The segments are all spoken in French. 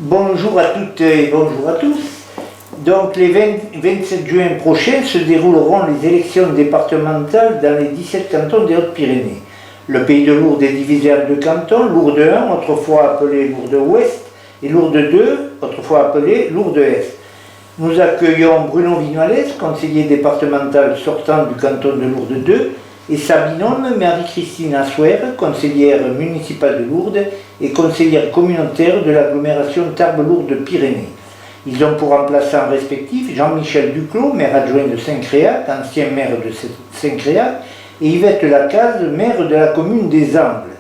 Bonjour à toutes et bonjour à tous. Donc les 27 juin prochains se dérouleront les élections départementales dans les 17 cantons des Hautes-Pyrénées. Le pays de Lourdes est divisé en deux cantons, Lourdes 1, autrefois appelé Lourdes Ouest, et Lourdes 2, autrefois appelé Lourdes Est. Nous accueillons Bruno Vignoles, conseiller départemental sortant du canton de Lourdes 2, et sa binôme Marie-Christine Assuer, conseillère municipale de Lourdes et conseillère communautaire de l'agglomération Tarbes-Lourdes-Pyrénées. Ils ont pour remplaçants respectifs Jean-Michel Duclos, maire adjoint de Saint-Créac, ancien maire de Saint-Créac, et Yvette Lacaze, maire de la commune des Angles.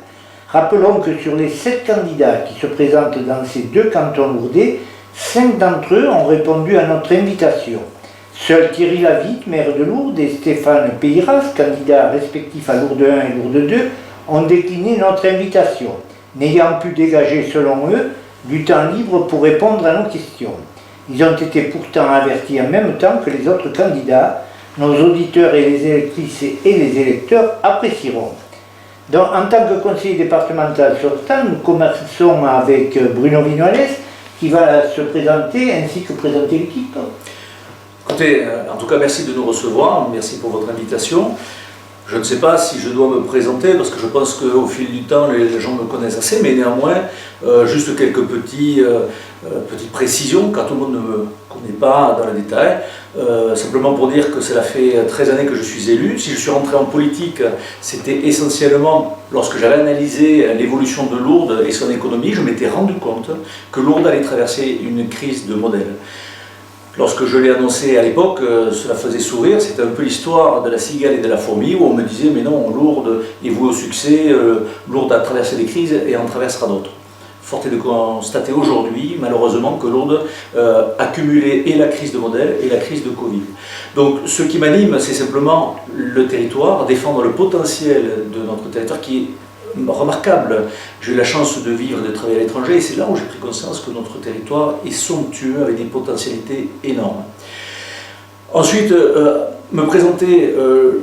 Rappelons que sur les 7 candidats qui se présentent dans ces deux cantons lourdais, 5 d'entre eux ont répondu à notre invitation. Seuls Thierry Lavitte, maire de Lourdes, et Stéphane Peyras, candidats respectifs à Lourdes 1 et Lourdes 2, ont décliné notre invitation, n'ayant pu dégager, selon eux, du temps libre pour répondre à nos questions. Ils ont été pourtant avertis en même temps que les autres candidats. Nos auditeurs et les électrices et les électeurs apprécieront. Donc, en tant que conseiller départemental sortant, nous commençons avec Bruno Vignoles, qui va se présenter ainsi que présenter l'équipe. Écoutez, en tout cas, merci de nous recevoir, merci pour votre invitation. Je ne sais pas si je dois me présenter, parce que je pense qu'au fil du temps, les gens me connaissent assez, mais néanmoins, juste quelques petites précisions, car tout le monde ne me connaît pas dans le détail. Simplement pour dire que cela fait 13 années que je suis élu. Si je suis rentré en politique, c'était essentiellement lorsque j'avais analysé l'évolution de Lourdes et son économie, je m'étais rendu compte que Lourdes allait traverser une crise de modèle. Lorsque je l'ai annoncé à l'époque, cela faisait sourire, c'était un peu l'histoire de la cigale et de la fourmi, où on me disait « mais non, Lourdes est vouée au succès, Lourdes a traversé des crises et en traversera d'autres ». Force est de constater aujourd'hui, malheureusement, que Lourdes a cumulé et la crise de modèle et la crise de Covid. Donc ce qui m'anime, c'est simplement le territoire, défendre le potentiel de notre territoire qui est remarquable. J'ai eu la chance de vivre et de travailler à l'étranger et c'est là où j'ai pris conscience que notre territoire est somptueux avec des potentialités énormes. Ensuite, me présenter,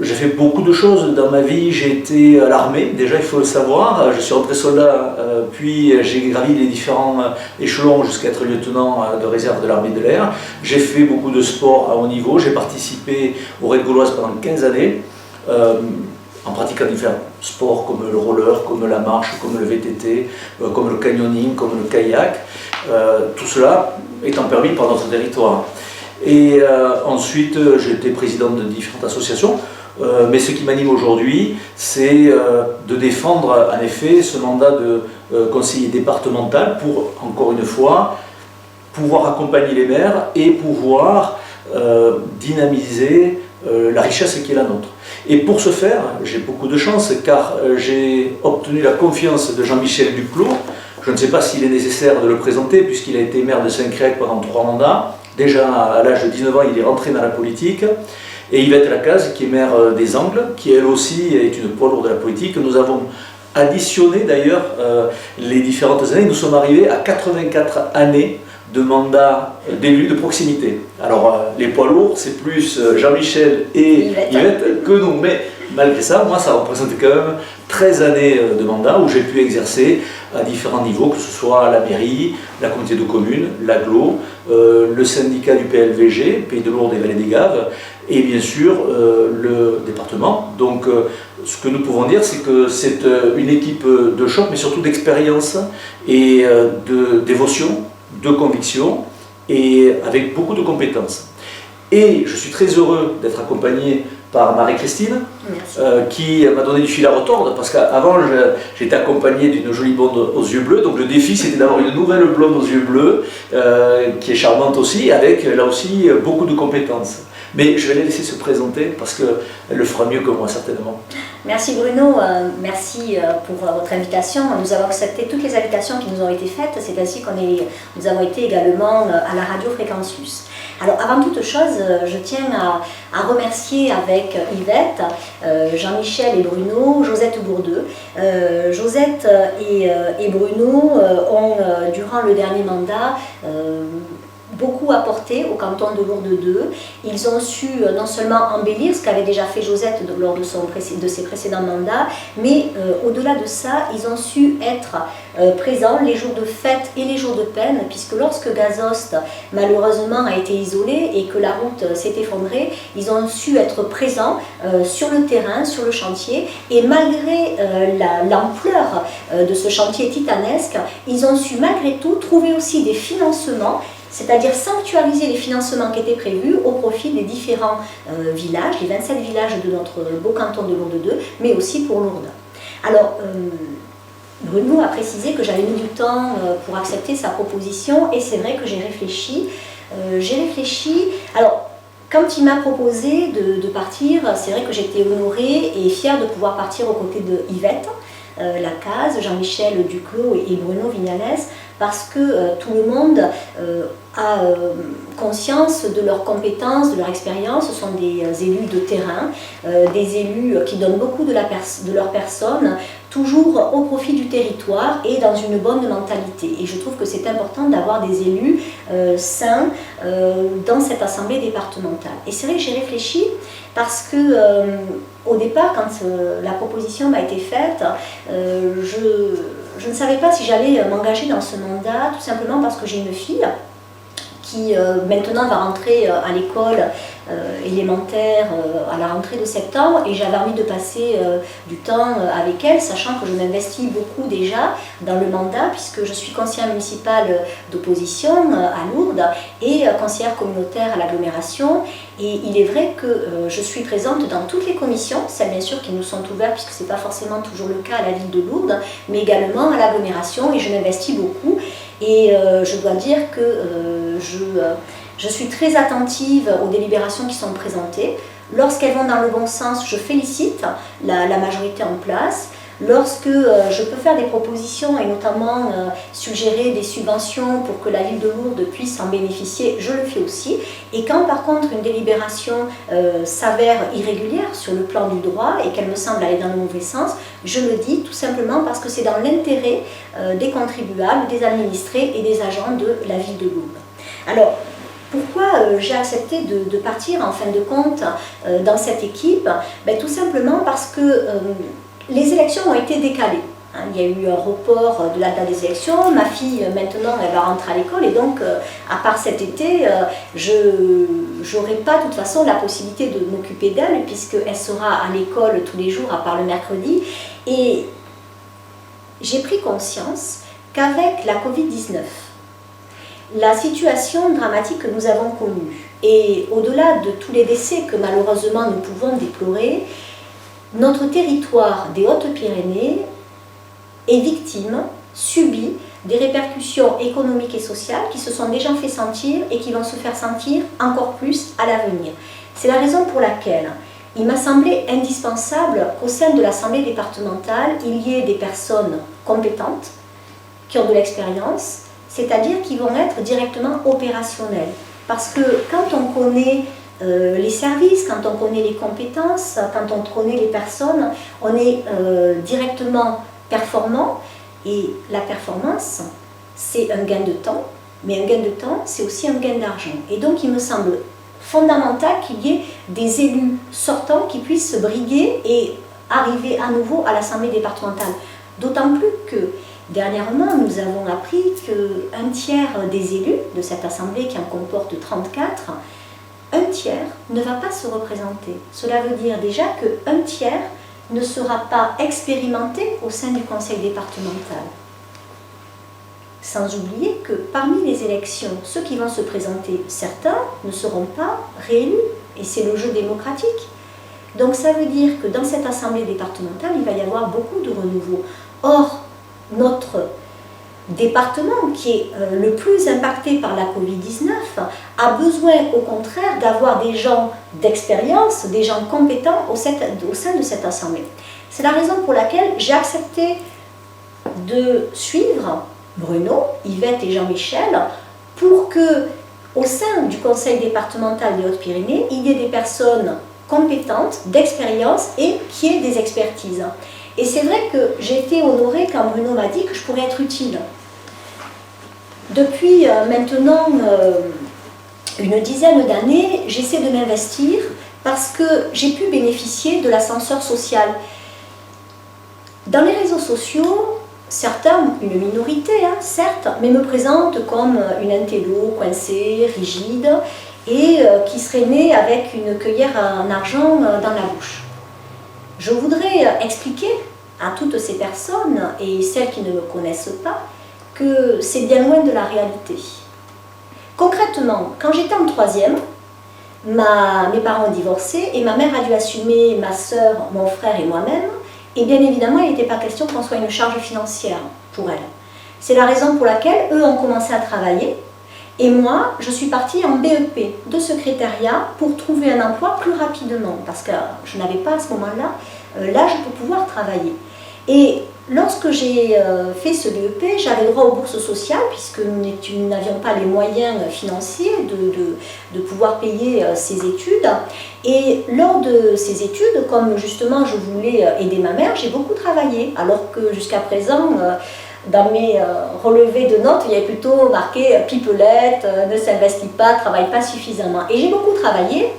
j'ai fait beaucoup de choses dans ma vie. J'ai été à l'armée, déjà il faut le savoir, je suis rentré soldat, puis j'ai gravi les différents échelons jusqu'à être lieutenant de réserve de l'armée de l'air. J'ai fait beaucoup de sport à haut niveau, j'ai participé aux Raids Gauloises pendant 15 années. En pratiquant différents sports comme le roller, comme la marche, comme le VTT, comme le canyoning, comme le kayak, tout cela étant permis par notre territoire. Et ensuite, j'ai été président de différentes associations, mais ce qui m'anime aujourd'hui, c'est de défendre en effet ce mandat de conseiller départemental pour, encore une fois, pouvoir accompagner les maires et pouvoir dynamiser la richesse qui est la nôtre. Et pour ce faire, j'ai beaucoup de chance car j'ai obtenu la confiance de Jean-Michel Duclos. Je ne sais pas s'il est nécessaire de le présenter puisqu'il a été maire de Saint-Créac pendant 3 mandats. Déjà à l'âge de 19 ans, il est rentré dans la politique. Et Yvette Lacaze, qui est maire des Angles, qui elle aussi est une poids lourde de la politique. Nous avons additionné d'ailleurs les différentes années. Nous sommes arrivés à 84 années de mandat d'élus de proximité. Alors les poids lourds, c'est plus Jean-Michel et Yvette que nous, mais malgré ça, moi ça représente quand même 13 années de mandat où j'ai pu exercer à différents niveaux, que ce soit la mairie, la communauté de communes, l'agglo, le syndicat du PLVG, Pays de Lourdes et Vallée des Gaves, et bien sûr le département. Donc ce que nous pouvons dire, c'est que c'est une équipe de choc, mais surtout d'expérience et de dévotion, de conviction et avec beaucoup de compétences. Et je suis très heureux d'être accompagné par Marie-Christine qui m'a donné du fil à retordre parce qu'avant j'étais accompagné d'une jolie blonde aux yeux bleus, donc le défi c'était d'avoir une nouvelle blonde aux yeux bleus qui est charmante aussi, avec là aussi beaucoup de compétences. Mais je vais la laisser se présenter parce qu'elle le fera mieux que moi certainement. Merci Bruno, merci pour votre invitation. Nous avons accepté toutes les invitations qui nous ont été faites, c'est ainsi que nous avons été également à la radio Fréquence Plus. Alors avant toute chose, je tiens à remercier avec Yvette, Jean-Michel et Bruno, Josette Bourdeux. Josette et Bruno ont, durant le dernier mandat, beaucoup apporté au canton de Lourdes 2. Ils ont su non seulement embellir ce qu'avait déjà fait Josette lors de ses précédents mandats, mais au-delà de ça, ils ont su être présents les jours de fête et les jours de peine, puisque lorsque Gazost malheureusement a été isolé et que la route s'est effondrée, ils ont su être présents sur le terrain, sur le chantier, et malgré l'ampleur de ce chantier titanesque, ils ont su malgré tout trouver aussi des financements, c'est-à-dire sanctuariser les financements qui étaient prévus au profit des différents villages, les 27 villages de notre beau canton de Lourdes 2, mais aussi pour Lourdes. Alors, Bruno a précisé que j'avais mis du temps pour accepter sa proposition, et c'est vrai que j'ai réfléchi. Alors, quand il m'a proposé de partir, c'est vrai que j'étais honorée et fière de pouvoir partir aux côtés de Yvette Lacaze, Jean-Michel Duclos et Bruno Vignales, parce que tout le monde a conscience de leurs compétences, de leur expérience. Ce sont des élus de terrain, des élus qui donnent beaucoup de leur personne, toujours au profit du territoire et dans une bonne mentalité. Et je trouve que c'est important d'avoir des élus sains dans cette assemblée départementale. Et c'est vrai que j'ai réfléchi parce que au départ, quand la proposition m'a été faite, je ne savais pas si j'allais m'engager dans ce mandat, tout simplement parce que j'ai une fille qui maintenant va rentrer à l'école élémentaire à la rentrée de septembre, et j'avais envie de passer du temps avec elle, sachant que je m'investis beaucoup déjà dans le mandat, puisque je suis conseillère municipale d'opposition à Lourdes et conseillère communautaire à l'agglomération. Et il est vrai que je suis présente dans toutes les commissions, celles bien sûr qui nous sont ouvertes, puisque ce n'est pas forcément toujours le cas à la ville de Lourdes, mais également à l'agglomération, et je m'investis beaucoup. Et je dois dire que je suis très attentive aux délibérations qui sont présentées. Lorsqu'elles vont dans le bon sens, je félicite la majorité en place. Lorsque je peux faire des propositions et notamment suggérer des subventions pour que la ville de Lourdes puisse en bénéficier, je le fais aussi. Et quand par contre une délibération s'avère irrégulière sur le plan du droit et qu'elle me semble aller dans le mauvais sens, je le dis tout simplement parce que c'est dans l'intérêt des contribuables, des administrés et des agents de la ville de Lourdes. Alors, pourquoi j'ai accepté de partir en fin de compte dans cette équipe? Tout simplement parce que les élections ont été décalées. Il y a eu un report de la date des élections. Ma fille, maintenant, elle va rentrer à l'école, et donc, à part cet été, je n'aurai pas de toute façon la possibilité de m'occuper d'elle, puisqu'elle sera à l'école tous les jours, à part le mercredi. Et j'ai pris conscience qu'avec la Covid-19, la situation dramatique que nous avons connue, et au-delà de tous les décès que malheureusement nous pouvons déplorer, notre territoire des Hautes-Pyrénées est victime, subit des répercussions économiques et sociales qui se sont déjà fait sentir et qui vont se faire sentir encore plus à l'avenir. C'est la raison pour laquelle il m'a semblé indispensable qu'au sein de l'Assemblée départementale, il y ait des personnes compétentes, qui ont de l'expérience, c'est-à-dire qui vont être directement opérationnelles. Parce que quand on connaît les services, quand on connaît les compétences, quand on connaît les personnes, on est directement performant, et la performance, c'est un gain de temps, mais un gain de temps, c'est aussi un gain d'argent. Et donc il me semble fondamental qu'il y ait des élus sortants qui puissent se briguer et arriver à nouveau à l'Assemblée départementale. D'autant plus que dernièrement, nous avons appris qu'un tiers des élus de cette Assemblée, qui en comporte 34, un tiers ne va pas se représenter. Cela veut dire déjà qu'un tiers ne sera pas expérimenté au sein du conseil départemental. Sans oublier que parmi les élections, ceux qui vont se présenter, certains ne seront pas réélus, et c'est le jeu démocratique. Donc ça veut dire que dans cette assemblée départementale, il va y avoir beaucoup de renouveau. Or, notre département, qui est le plus impacté par la Covid-19, a besoin au contraire d'avoir des gens d'expérience, des gens compétents au sein de cette assemblée. C'est la raison pour laquelle j'ai accepté de suivre Bruno, Yvette et Jean-Michel pour que, au sein du conseil départemental des Hautes-Pyrénées, il y ait des personnes compétentes, d'expérience et qui aient des expertises. Et c'est vrai que j'ai été honorée quand Bruno m'a dit que je pourrais être utile. Depuis maintenant une dizaine d'années, j'essaie de m'investir parce que j'ai pu bénéficier de l'ascenseur social. Dans les réseaux sociaux, certains, une minorité certes, mais me présentent comme une intello coincée, rigide, et qui serait née avec une cuillère en argent dans la bouche. Je voudrais expliquer à toutes ces personnes, et celles qui ne me connaissent pas, que c'est bien loin de la réalité. Concrètement, quand j'étais en troisième, mes parents ont divorcé et ma mère a dû assumer ma soeur, mon frère et moi-même. Et bien évidemment, il n'était pas question qu'on soit une charge financière pour elle. C'est la raison pour laquelle eux ont commencé à travailler. Et moi, je suis partie en BEP de secrétariat pour trouver un emploi plus rapidement. Parce que je n'avais pas à ce moment-là l'âge pour pouvoir travailler. Et lorsque j'ai fait ce BEP, j'avais droit aux bourses sociales puisque nous n'avions pas les moyens financiers de pouvoir payer ces études. Et lors de ces études, comme justement je voulais aider ma mère, j'ai beaucoup travaillé. Alors que jusqu'à présent, dans mes relevés de notes, il y avait plutôt marqué « pipelette, ne s'investit pas, travaille pas suffisamment ». Et j'ai beaucoup travaillé.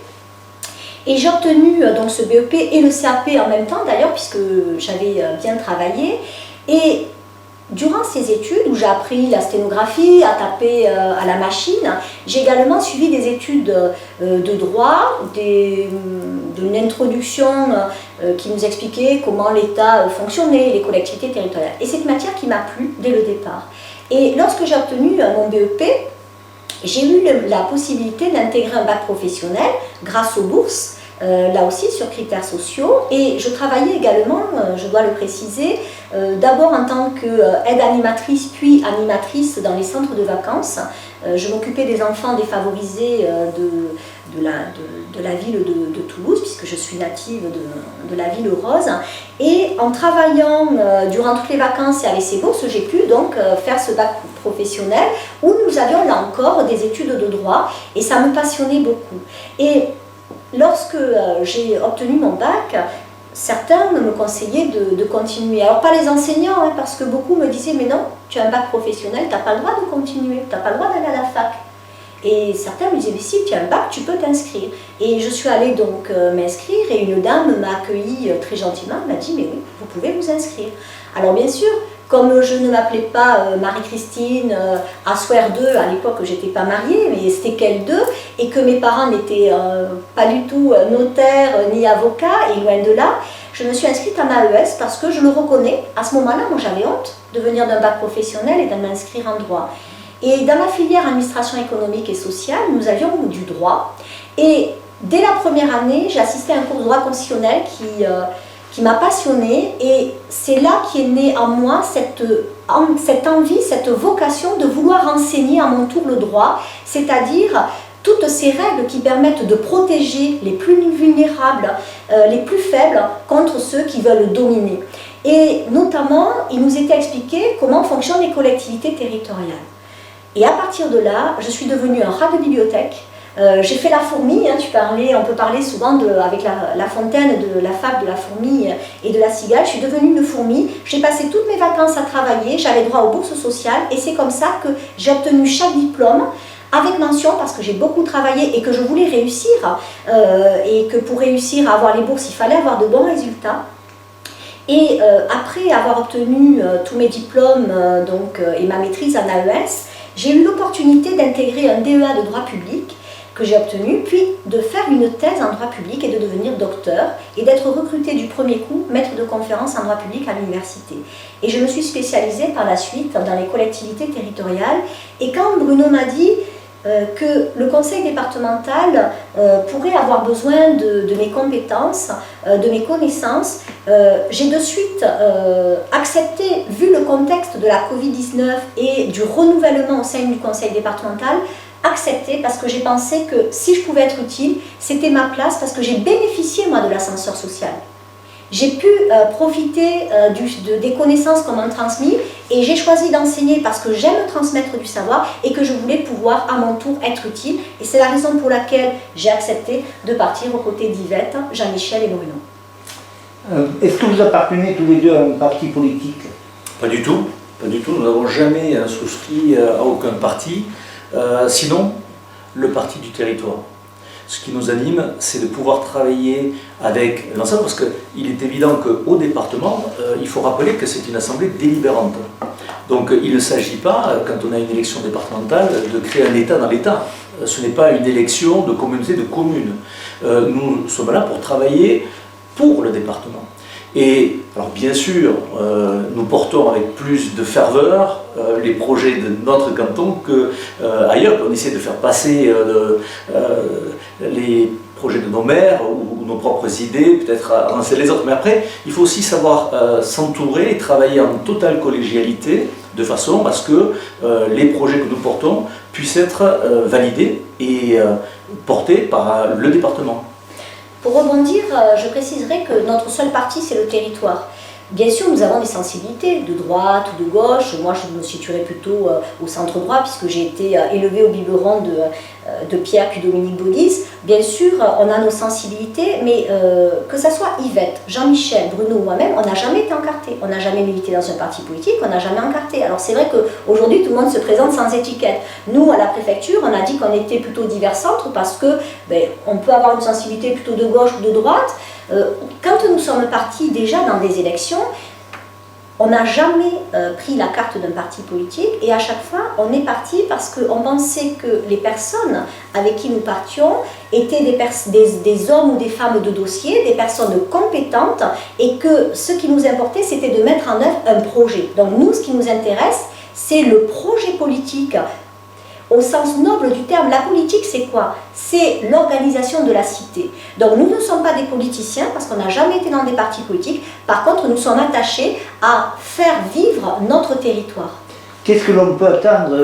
Et j'ai obtenu donc ce BEP et le CAP en même temps d'ailleurs, puisque j'avais bien travaillé. Et durant ces études, où j'ai appris la sténographie, à taper à la machine, j'ai également suivi des études de droit, d'une introduction qui nous expliquait comment l'État fonctionnait, les collectivités territoriales. Et c'est une matière qui m'a plu dès le départ. Et lorsque j'ai obtenu mon BEP, j'ai eu la possibilité d'intégrer un bac professionnel grâce aux bourses, là aussi sur critères sociaux, et je travaillais également, je dois le préciser, d'abord en tant qu'aide animatrice puis animatrice dans les centres de vacances. Je m'occupais des enfants défavorisés de la ville de Toulouse, puisque je suis native de la ville rose, et en travaillant durant toutes les vacances et avec ces bourses, j'ai pu donc faire ce bac professionnel où nous avions là encore des études de droit, et ça me passionnait beaucoup. Et lorsque j'ai obtenu mon bac, certains me conseillaient de continuer. Alors pas les enseignants, parce que beaucoup me disaient « mais non, tu as un bac professionnel, tu n'as pas le droit de continuer, tu n'as pas le droit d'aller à la fac ». Et certains me disaient « mais si tu as un bac, tu peux t'inscrire ». Et je suis allée donc m'inscrire et une dame m'a accueillie très gentiment, elle m'a dit « mais oui, vous pouvez vous inscrire ». Alors bien sûr, comme je ne m'appelais pas Marie-Christine Assuer 2, à l'époque j'étais pas mariée, mais c'était qu'elle 2, et que mes parents n'étaient pas du tout notaires ni avocats, et loin de là, je me suis inscrite en AES parce que je le reconnais. À ce moment-là, moi j'avais honte de venir d'un bac professionnel et de m'inscrire en droit. Et dans la filière administration économique et sociale, nous avions du droit, et dès la première année, j'ai assisté à un cours de droit constitutionnel qui m'a passionnée, et c'est là qu'est née en moi cette envie, cette vocation de vouloir enseigner à mon tour le droit, c'est-à-dire toutes ces règles qui permettent de protéger les plus vulnérables, les plus faibles contre ceux qui veulent dominer. Et notamment, il nous était expliqué comment fonctionnent les collectivités territoriales. Et à partir de là, je suis devenue un rat de bibliothèque. J'ai fait la fourmi, on peut parler souvent avec la fontaine de la fable de la fourmi et de la cigale. Je suis devenue une fourmi, j'ai passé toutes mes vacances à travailler, j'avais droit aux bourses sociales, et c'est comme ça que j'ai obtenu chaque diplôme avec mention, parce que j'ai beaucoup travaillé et que je voulais réussir, et que pour réussir à avoir les bourses, il fallait avoir de bons résultats. Et après avoir obtenu tous mes diplômes et ma maîtrise en AES, j'ai eu l'opportunité d'intégrer un DEA de droit public que j'ai obtenu, puis de faire une thèse en droit public et de devenir docteur, et d'être recrutée du premier coup maître de conférence en droit public à l'université. Et je me suis spécialisée par la suite dans les collectivités territoriales, et quand Bruno m'a dit que le conseil départemental pourrait avoir besoin de mes compétences, de mes connaissances, j'ai de suite accepté, vu le contexte de la Covid-19 et du renouvellement au sein du conseil départemental, accepté parce que j'ai pensé que si je pouvais être utile, c'était ma place, parce que j'ai bénéficié moi de l'ascenseur social. J'ai pu profiter des connaissances qu'on m'a transmises, et j'ai choisi d'enseigner parce que j'aime transmettre du savoir et que je voulais pouvoir à mon tour être utile, et c'est la raison pour laquelle j'ai accepté de partir aux côtés d'Yvette, Jean-Michel et Bruno. Est-ce que vous appartenez tous les deux à un parti politique? Pas du tout. Pas du tout, nous n'avons jamais souscrit à aucun parti, sinon le parti du territoire. Ce qui nous anime, c'est de pouvoir travailler avec l'ensemble, parce qu'il est évident qu'au département, il faut rappeler que c'est une assemblée délibérante. Donc il ne s'agit pas, quand on a une élection départementale, de créer un État dans l'État. Ce n'est pas une élection de communauté de communes. Nous sommes là pour travailler pour le département. Et alors bien sûr, nous portons avec plus de ferveur les projets de notre canton qu'ailleurs. On essaie de faire passer les projets de nos maires ou nos propres idées, peut-être avancer les autres. Mais après, il faut aussi savoir s'entourer et travailler en totale collégialité, de façon à ce que les projets que nous portons puissent être validés et portés par le département. Pour rebondir, je préciserai que notre seul parti, c'est le territoire. Bien sûr, nous avons des sensibilités de droite ou de gauche. Moi, je me situerai plutôt au centre droit, puisque j'ai été élevée au biberon de Pierre puis Dominique Baudis. Bien sûr, on a nos sensibilités, mais que ce soit Yvette, Jean-Michel, Bruno ou moi-même, on n'a jamais été encarté. On n'a jamais milité dans un parti politique, on n'a jamais encarté. Alors c'est vrai qu'aujourd'hui, tout le monde se présente sans étiquette. Nous, à la préfecture, on a dit qu'on était plutôt divers centres parce que on peut avoir une sensibilité plutôt de gauche ou de droite. Quand nous sommes partis déjà dans des élections, on n'a jamais pris la carte d'un parti politique et à chaque fois on est parti parce qu'on pensait que les personnes avec qui nous partions étaient des hommes ou des femmes de dossier, des personnes compétentes et que ce qui nous importait c'était de mettre en œuvre un projet. Donc nous, ce qui nous intéresse, c'est le projet politique. Au sens noble du terme, la politique c'est quoi? C'est l'organisation de la cité. Donc nous ne sommes pas des politiciens parce qu'on n'a jamais été dans des partis politiques. Par contre, nous sommes attachés à faire vivre notre territoire. Qu'est-ce que l'on peut attendre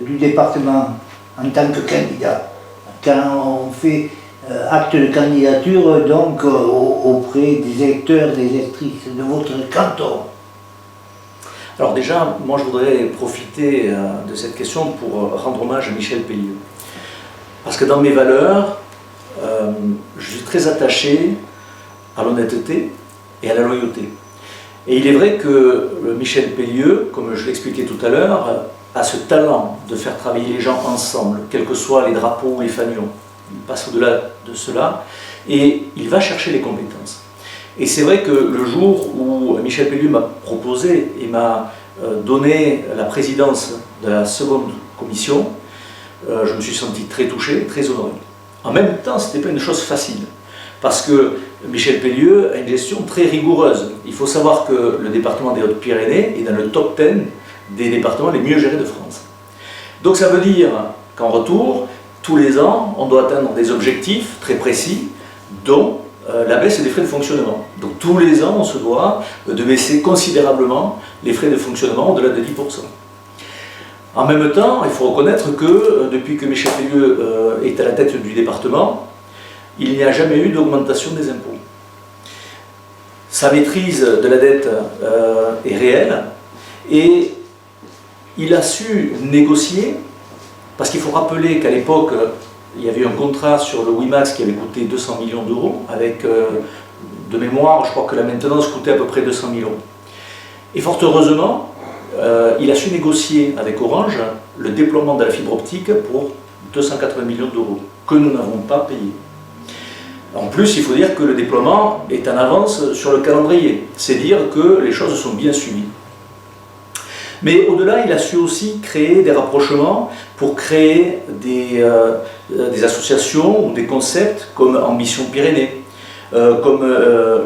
du département en tant que candidat quand on fait acte de candidature donc auprès des électeurs, des électrices de votre canton? Alors déjà, moi je voudrais profiter de cette question pour rendre hommage à Michel Pellieu. Parce que dans mes valeurs, je suis très attaché à l'honnêteté et à la loyauté. Et il est vrai que Michel Pellieu, comme je l'expliquais tout à l'heure, a ce talent de faire travailler les gens ensemble, quels que soient les drapeaux ou les fanions. Il passe au-delà de cela et il va chercher les compétences. Et c'est vrai que le jour où Michel Pellieu m'a proposé et m'a donné la présidence de la seconde commission, je me suis senti très touché, très honoré. En même temps, ce n'était pas une chose facile, parce que Michel Pellieu a une gestion très rigoureuse. Il faut savoir que le département des Hautes-Pyrénées est dans le top 10 des départements les mieux gérés de France. Donc ça veut dire qu'en retour, tous les ans, on doit atteindre des objectifs très précis, dont la baisse des frais de fonctionnement. Donc tous les ans, on se doit de baisser considérablement les frais de fonctionnement au-delà de 10%. En même temps, il faut reconnaître que depuis que Michel Pellieu est à la tête du département, il n'y a jamais eu d'augmentation des impôts. Sa maîtrise de la dette est réelle et il a su négocier, parce qu'il faut rappeler qu'à l'époque, il y avait eu un contrat sur le WIMAX qui avait coûté 200 millions d'euros, avec, de mémoire, je crois que la maintenance coûtait à peu près 200 millions. Et fort heureusement, il a su négocier avec Orange le déploiement de la fibre optique pour 280 millions d'euros, que nous n'avons pas payé. En plus, il faut dire que le déploiement est en avance sur le calendrier, c'est dire que les choses sont bien suivies. Mais au-delà, il a su aussi créer des rapprochements pour créer des associations ou des concepts comme Ambition Pyrénées, comme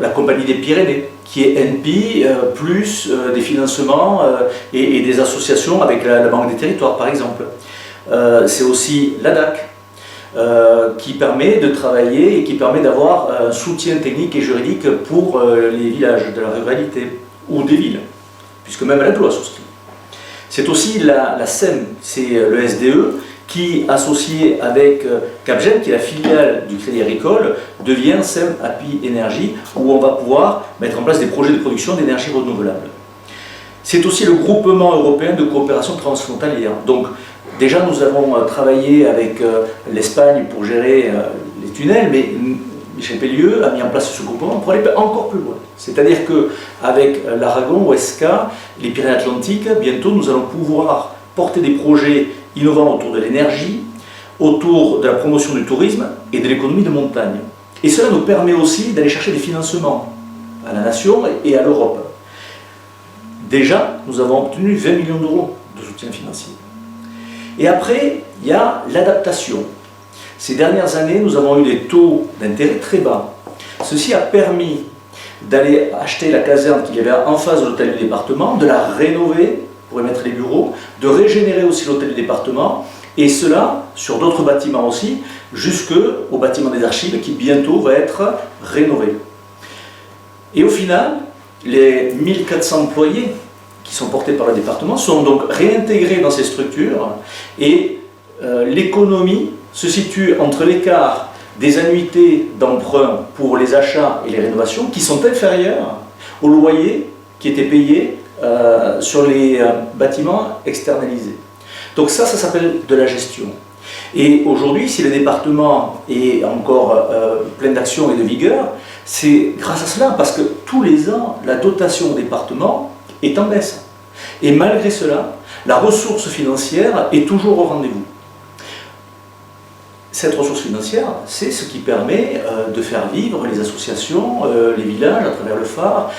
la Compagnie des Pyrénées, qui est NP, plus des financements et des associations avec la Banque des Territoires, par exemple. C'est aussi l'ADAC, qui permet de travailler et qui permet d'avoir un soutien technique et juridique pour les villages de la ruralité ou des villes, puisque même la loi souscrit. C'est aussi la SEM, c'est le SDE, qui, associé avec Capgem, qui est la filiale du Crédit Agricole, devient SEM Happy Energy, où on va pouvoir mettre en place des projets de production d'énergie renouvelable. C'est aussi le groupement européen de coopération transfrontalière. Donc, déjà, nous avons travaillé avec l'Espagne pour gérer les tunnels, mais Michel Pellieu a mis en place ce groupement pour aller encore plus loin. C'est-à-dire qu'avec l'Aragon, OSCA, les Pyrénées-Atlantiques, bientôt nous allons pouvoir porter des projets innovants autour de l'énergie, autour de la promotion du tourisme et de l'économie de montagne. Et cela nous permet aussi d'aller chercher des financements à la nation et à l'Europe. Déjà, nous avons obtenu 20 millions d'euros de soutien financier. Et après, il y a l'adaptation. Ces dernières années, nous avons eu des taux d'intérêt très bas. Ceci a permis d'aller acheter la caserne qu'il y avait en face de l'hôtel du département, de la rénover pour y mettre les bureaux, de régénérer aussi l'hôtel du département, et cela sur d'autres bâtiments aussi, jusqu'au bâtiment des archives qui bientôt va être rénové. Et au final, les 1400 employés qui sont portés par le département sont donc réintégrés dans ces structures et l'économie se situe entre l'écart des annuités d'emprunt pour les achats et les rénovations qui sont inférieures aux loyers qui étaient payés sur les bâtiments externalisés. Donc ça s'appelle de la gestion. Et aujourd'hui, si le département est encore plein d'action et de vigueur, c'est grâce à cela, parce que tous les ans, la dotation au département est en baisse. Et malgré cela, la ressource financière est toujours au rendez-vous. Cette ressource financière, c'est ce qui permet de faire vivre les associations, les villages à travers le phare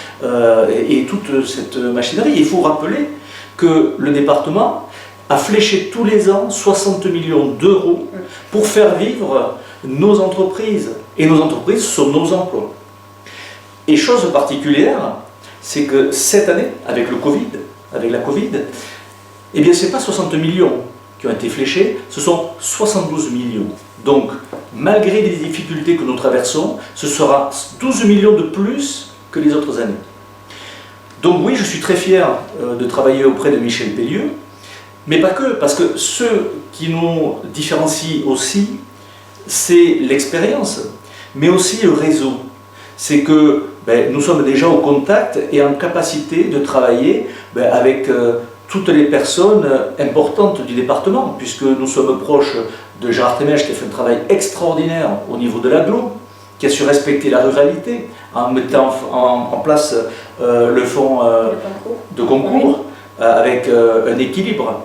et toute cette machinerie. Il faut rappeler que le département a fléché tous les ans 60 millions d'euros pour faire vivre nos entreprises. Et nos entreprises sont nos emplois. Et chose particulière, c'est que cette année, avec la Covid, eh bien, ce n'est pas 60 millions qui ont été fléchés, ce sont 72 millions. Donc, malgré les difficultés que nous traversons, ce sera 12 millions de plus que les autres années. Donc oui, je suis très fier de travailler auprès de Michel Pellieu, mais pas que, parce que ce qui nous différencie aussi, c'est l'expérience, mais aussi le réseau. C'est que nous sommes déjà au contact et en capacité de travailler avec toutes les personnes importantes du département, puisque nous sommes proches de Gérard Témèche qui a fait un travail extraordinaire au niveau de l'agglo, qui a su respecter la ruralité en mettant en place le fonds de concours avec un équilibre.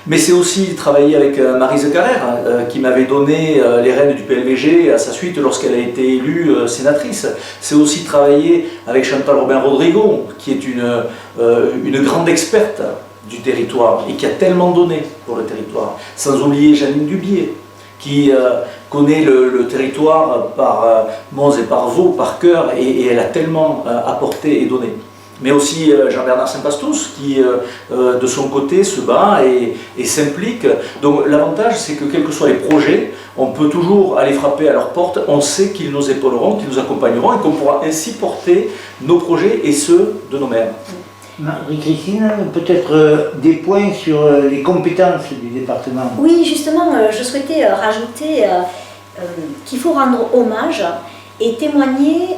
Mais c'est aussi travailler avec Maryse Carrère, qui m'avait donné les rênes du PLVG à sa suite lorsqu'elle a été élue sénatrice. C'est aussi travailler avec Chantal Robin-Rodrigo, qui est une grande experte du territoire et qui a tellement donné pour le territoire. Sans oublier Janine Dubier, qui connaît le territoire par Mons et par Vaud, par cœur, et elle a tellement apporté et donné. Mais aussi Jean-Bernard Saint-Pastous qui de son côté se bat et s'implique. Donc l'avantage c'est que quels que soient les projets, on peut toujours aller frapper à leur porte, on sait qu'ils nous épauleront, qu'ils nous accompagneront et qu'on pourra ainsi porter nos projets et ceux de nos maires. Marie-Christine, peut-être des points sur les compétences du département. Oui, justement, je souhaitais rajouter qu'il faut rendre hommage et témoigner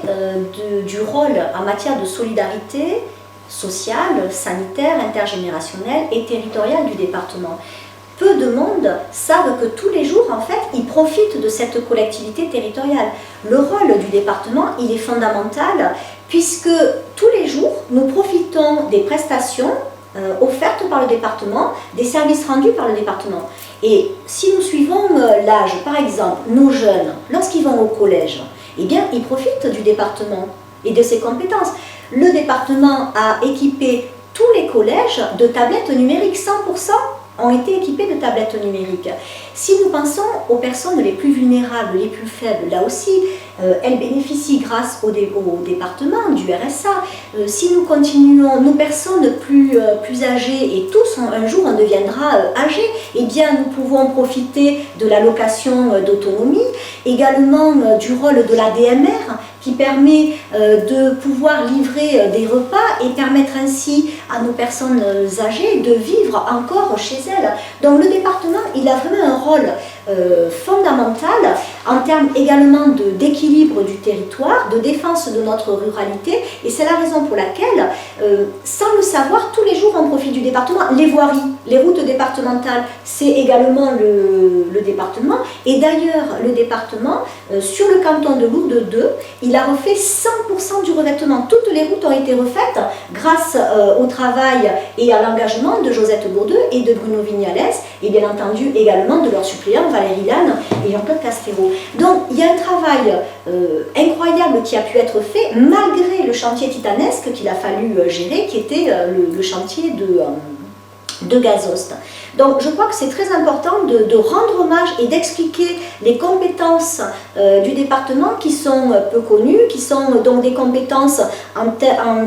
du rôle en matière de solidarité sociale, sanitaire, intergénérationnelle et territoriale du département. Peu de monde savent que tous les jours, en fait, ils profitent de cette collectivité territoriale. Le rôle du département, il est fondamental puisque tous les jours, nous profitons des prestations offertes par le département, des services rendus par le département. Et si nous suivons l'âge, par exemple, nos jeunes, lorsqu'ils vont au collège, eh bien, ils profitent du département et de ses compétences. Le département a équipé tous les collèges de tablettes numériques, 100% ont été équipés de tablettes numériques. Si nous pensons aux personnes les plus vulnérables, les plus faibles, là aussi, elles bénéficient grâce au département, du RSA. Si nous continuons, nos personnes plus âgées, et tous, un jour, on deviendra âgé, eh bien, nous pouvons profiter de l'allocation d'autonomie, également du rôle de la DMR, qui permet de pouvoir livrer des repas et permettre ainsi à nos personnes âgées de vivre encore chez elles. Donc le département, il a vraiment un rôle fondamental en termes également d'équilibre du territoire, de défense de notre ruralité, et c'est la raison pour laquelle, sans le savoir, tous les jours on profite du département. Les voiries, les routes départementales, c'est également le département, et d'ailleurs le département, sur le canton de Lourdes 2, il a refait 100% du revêtement. Toutes les routes ont été refaites grâce au travail et à l'engagement de Josette Bourdeux et de Bruno Vignales, et bien entendu également de leurs suppléants Valérie Lannes et Jean-Claude Castéro. Donc il y a un travail incroyable qui a pu être fait malgré le chantier titanesque qu'il a fallu gérer, qui était le chantier de Gazost. Donc je crois que c'est très important de rendre hommage et d'expliquer les compétences du département qui sont peu connues, qui sont donc des compétences en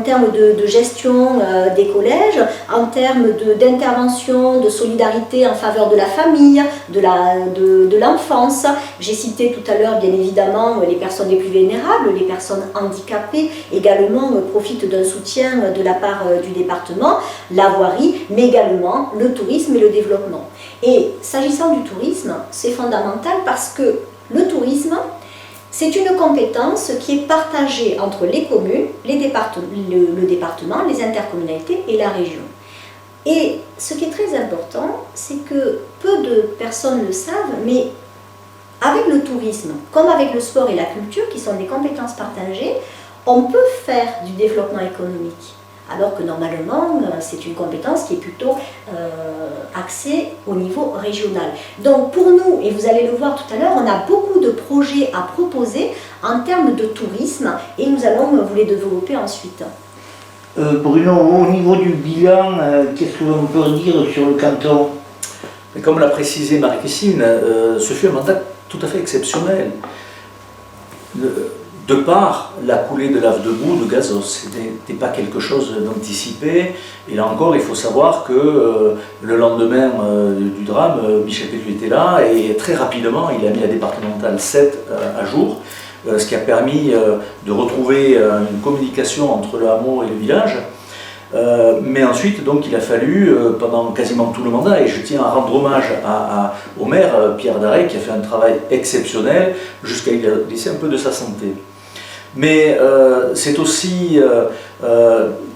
termes de gestion des collèges, en termes d'intervention, de solidarité en faveur de la famille, de l'enfance. J'ai cité tout à l'heure bien évidemment les personnes les plus vulnérables, les personnes handicapées également profitent d'un soutien de la part du département, la voirie, mais également le tourisme et le développement. Et s'agissant du tourisme, c'est fondamental parce que le tourisme, c'est une compétence qui est partagée entre les communes, le département, les intercommunalités et la région. Et ce qui est très important, c'est que peu de personnes le savent, mais avec le tourisme, comme avec le sport et la culture, qui sont des compétences partagées, on peut faire du développement économique. Alors que normalement, c'est une compétence qui est plutôt axée au niveau régional. Donc pour nous, et vous allez le voir tout à l'heure, on a beaucoup de projets à proposer en termes de tourisme et nous allons vous les développer ensuite. Bruno, au niveau du bilan, qu'est-ce que l'on peut dire sur le canton? Mais comme l'a précisé Marie-Christine, ce fut un mandat tout à fait exceptionnel. De par la coulée de lave de boue de Gazost, ce n'était pas quelque chose d'anticipé. Et là encore, il faut savoir que le lendemain du drame, Michel Pétu était là et très rapidement, il a mis la départementale 7 à jour, ce qui a permis de retrouver une communication entre le hameau et le village. Mais ensuite, donc, il a fallu, pendant quasiment tout le mandat, et je tiens à rendre hommage au maire Pierre Daret, qui a fait un travail exceptionnel jusqu'à y laisser un peu de sa santé. Mais c'est aussi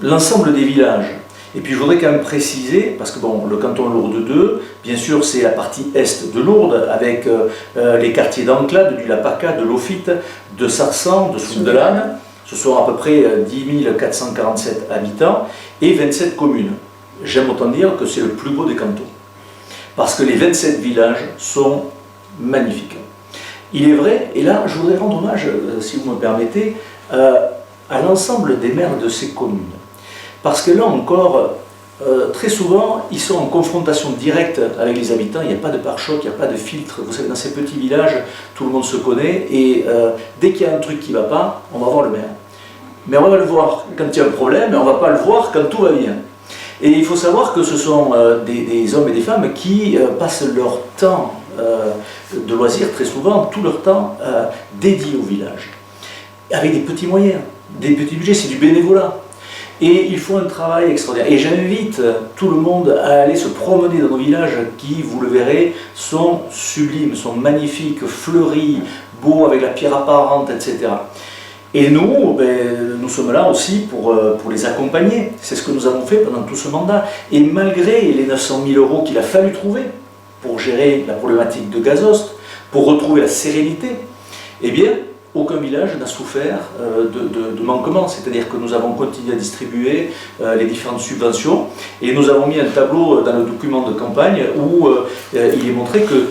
l'ensemble des villages. Et puis je voudrais quand même préciser, parce que bon, le canton Lourdes 2, bien sûr c'est la partie est de Lourdes, avec les quartiers d'Enclade, du Lapaca, de Lofite, de Sarsan, de Souldelane. Ce sont à peu près 10 447 habitants et 27 communes. J'aime autant dire que c'est le plus beau des cantons. Parce que les 27 villages sont magnifiques. Il est vrai, et là je voudrais rendre hommage, si vous me permettez, à l'ensemble des maires de ces communes. Parce que là encore, très souvent, ils sont en confrontation directe avec les habitants, il n'y a pas de pare-choc, il n'y a pas de filtre. Vous savez, dans ces petits villages, tout le monde se connaît, et dès qu'il y a un truc qui ne va pas, on va voir le maire. Mais on va le voir quand il y a un problème, mais on ne va pas le voir quand tout va bien. Et il faut savoir que ce sont des hommes et des femmes qui passent leur temps de loisirs, très souvent, tout leur temps dédié au village. Avec des petits moyens, des petits budgets, c'est du bénévolat. Et il faut un travail extraordinaire. Et j'invite tout le monde à aller se promener dans nos villages qui, vous le verrez, sont sublimes, sont magnifiques, fleuris, beaux, avec la pierre apparente, etc. Et nous, nous sommes là aussi pour les accompagner. C'est ce que nous avons fait pendant tout ce mandat. Et malgré les 900 000 € qu'il a fallu trouver pour gérer la problématique de Gazost, pour retrouver la sérénité, eh bien, aucun village n'a souffert de manquement. C'est-à-dire que nous avons continué à distribuer les différentes subventions et nous avons mis un tableau dans le document de campagne où il est montré que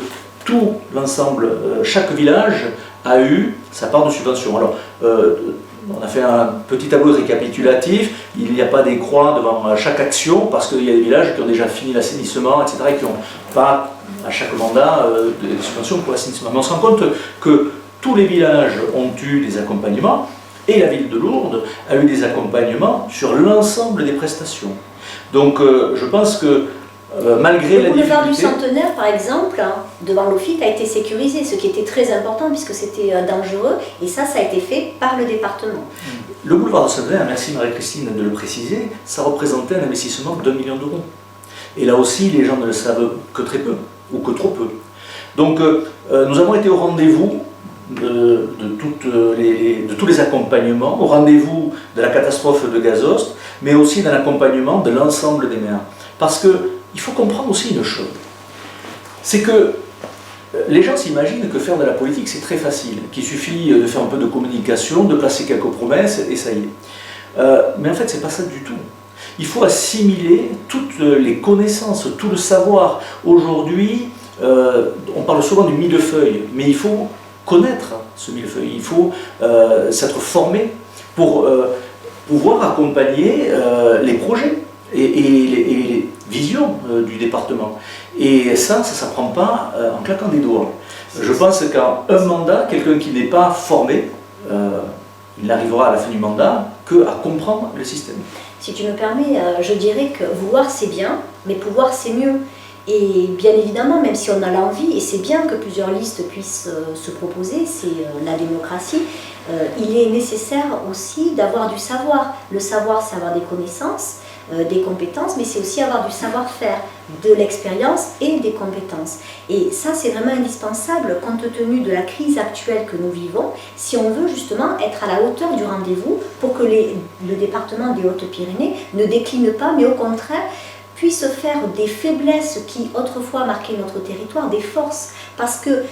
tout l'ensemble, chaque village a eu sa part de subvention. Alors, on a fait un petit tableau récapitulatif, il n'y a pas des croix devant chaque action, parce qu'il y a des villages qui ont déjà fini l'assainissement, etc., et qui n'ont pas, à chaque mandat, des subventions pour l'assainissement. Mais on se rend compte que tous les villages ont eu des accompagnements, et la ville de Lourdes a eu des accompagnements sur l'ensemble des prestations. Donc je pense que malgré la Le boulevard du difficulté. Centenaire, par exemple, devant l'OFIC, a été sécurisé, ce qui était très important puisque c'était dangereux, et ça a été fait par le département. Le boulevard de Centenaire, merci Marie-Christine de le préciser, ça représentait un investissement de 2 millions d'euros. Et là aussi, les gens ne le savent que très peu, ou que trop peu. Donc, nous avons été au rendez-vous de tous les accompagnements, au rendez-vous de la catastrophe de Gazost, mais aussi dans l'accompagnement de l'ensemble des maires. Parce qu'il faut comprendre aussi une chose, c'est que les gens s'imaginent que faire de la politique c'est très facile, qu'il suffit de faire un peu de communication, de placer quelques promesses et ça y est. Mais en fait c'est pas ça du tout. Il faut assimiler toutes les connaissances, tout le savoir. Aujourd'hui, on parle souvent du millefeuille, mais il faut connaître ce millefeuille, il faut s'être formé pour pouvoir accompagner les projets et les visions du département. Et ça ne s'apprend pas en claquant des doigts. Je pense qu'en un mandat, quelqu'un qui n'est pas formé, il n'arrivera à la fin du mandat qu'à comprendre le système. Si tu me permets, je dirais que vouloir c'est bien, mais pouvoir c'est mieux. Et bien évidemment, même si on a l'envie, et c'est bien que plusieurs listes puissent se proposer, c'est la démocratie, il est nécessaire aussi d'avoir du savoir. Le savoir, c'est avoir des connaissances, des compétences, mais c'est aussi avoir du savoir-faire, de l'expérience et des compétences. Et ça, c'est vraiment indispensable compte tenu de la crise actuelle que nous vivons, si on veut justement être à la hauteur du rendez-vous pour que le département des Hautes-Pyrénées ne décline pas, mais au contraire, puisse faire des faiblesses qui autrefois marquaient notre territoire, des forces. Parce que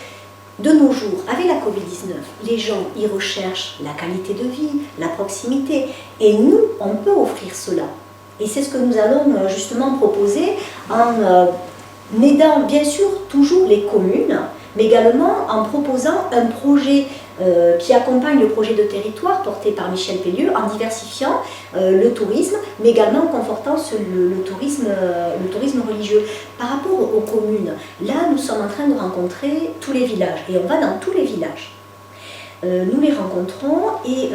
de nos jours, avec la Covid-19, les gens y recherchent la qualité de vie, la proximité. Et nous, on peut offrir cela. Et c'est ce que nous allons justement proposer en aidant bien sûr toujours les communes, mais également en proposant un projet qui accompagne le projet de territoire porté par Michel Pellieu en diversifiant le tourisme, mais également en confortant le tourisme religieux. Par rapport aux communes, là nous sommes en train de rencontrer tous les villages et on va dans tous les villages. Nous les rencontrons et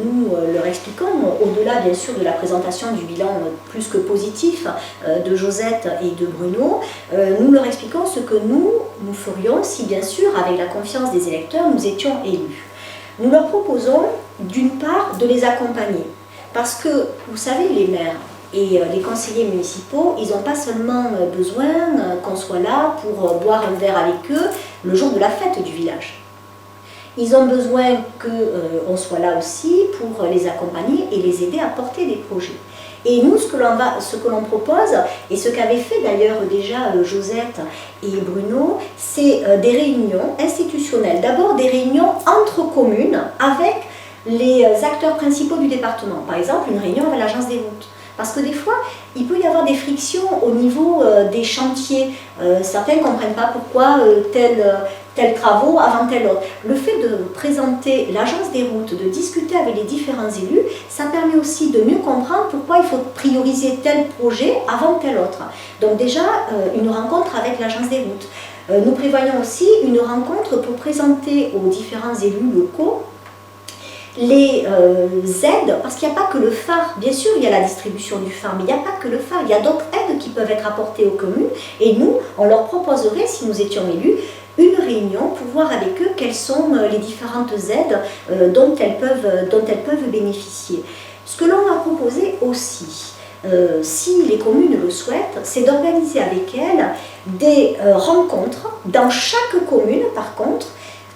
nous leur expliquons, au-delà bien sûr de la présentation du bilan plus que positif de Josette et de Bruno, nous leur expliquons ce que nous ferions si bien sûr avec la confiance des électeurs nous étions élus. Nous leur proposons d'une part de les accompagner parce que vous savez les maires et les conseillers municipaux, ils n'ont pas seulement besoin qu'on soit là pour boire un verre avec eux le jour de la fête du village. Ils ont besoin qu'on soit là aussi pour les accompagner et les aider à porter des projets. Et nous, ce que l'on propose, et ce qu'avaient fait d'ailleurs déjà Josette et Bruno, c'est des réunions institutionnelles. D'abord des réunions entre communes avec les acteurs principaux du département. Par exemple, une réunion avec l'agence des routes. Parce que des fois, il peut y avoir des frictions au niveau des chantiers. Certains ne comprennent pas pourquoi tel travaux avant tel autre. Le fait de présenter l'agence des routes, de discuter avec les différents élus, ça permet aussi de mieux comprendre pourquoi il faut prioriser tel projet avant tel autre. Donc déjà, une rencontre avec l'agence des routes. Nous prévoyons aussi une rencontre pour présenter aux différents élus locaux les aides, parce qu'il n'y a pas que le phare, bien sûr il y a la distribution du phare, mais il n'y a pas que le phare, il y a d'autres aides qui peuvent être apportées aux communes, et nous, on leur proposerait, si nous étions élus, une réunion pour voir avec eux quelles sont les différentes aides dont elles peuvent bénéficier. Ce que l'on a proposé aussi, si les communes le souhaitent, c'est d'organiser avec elles des rencontres dans chaque commune, par contre,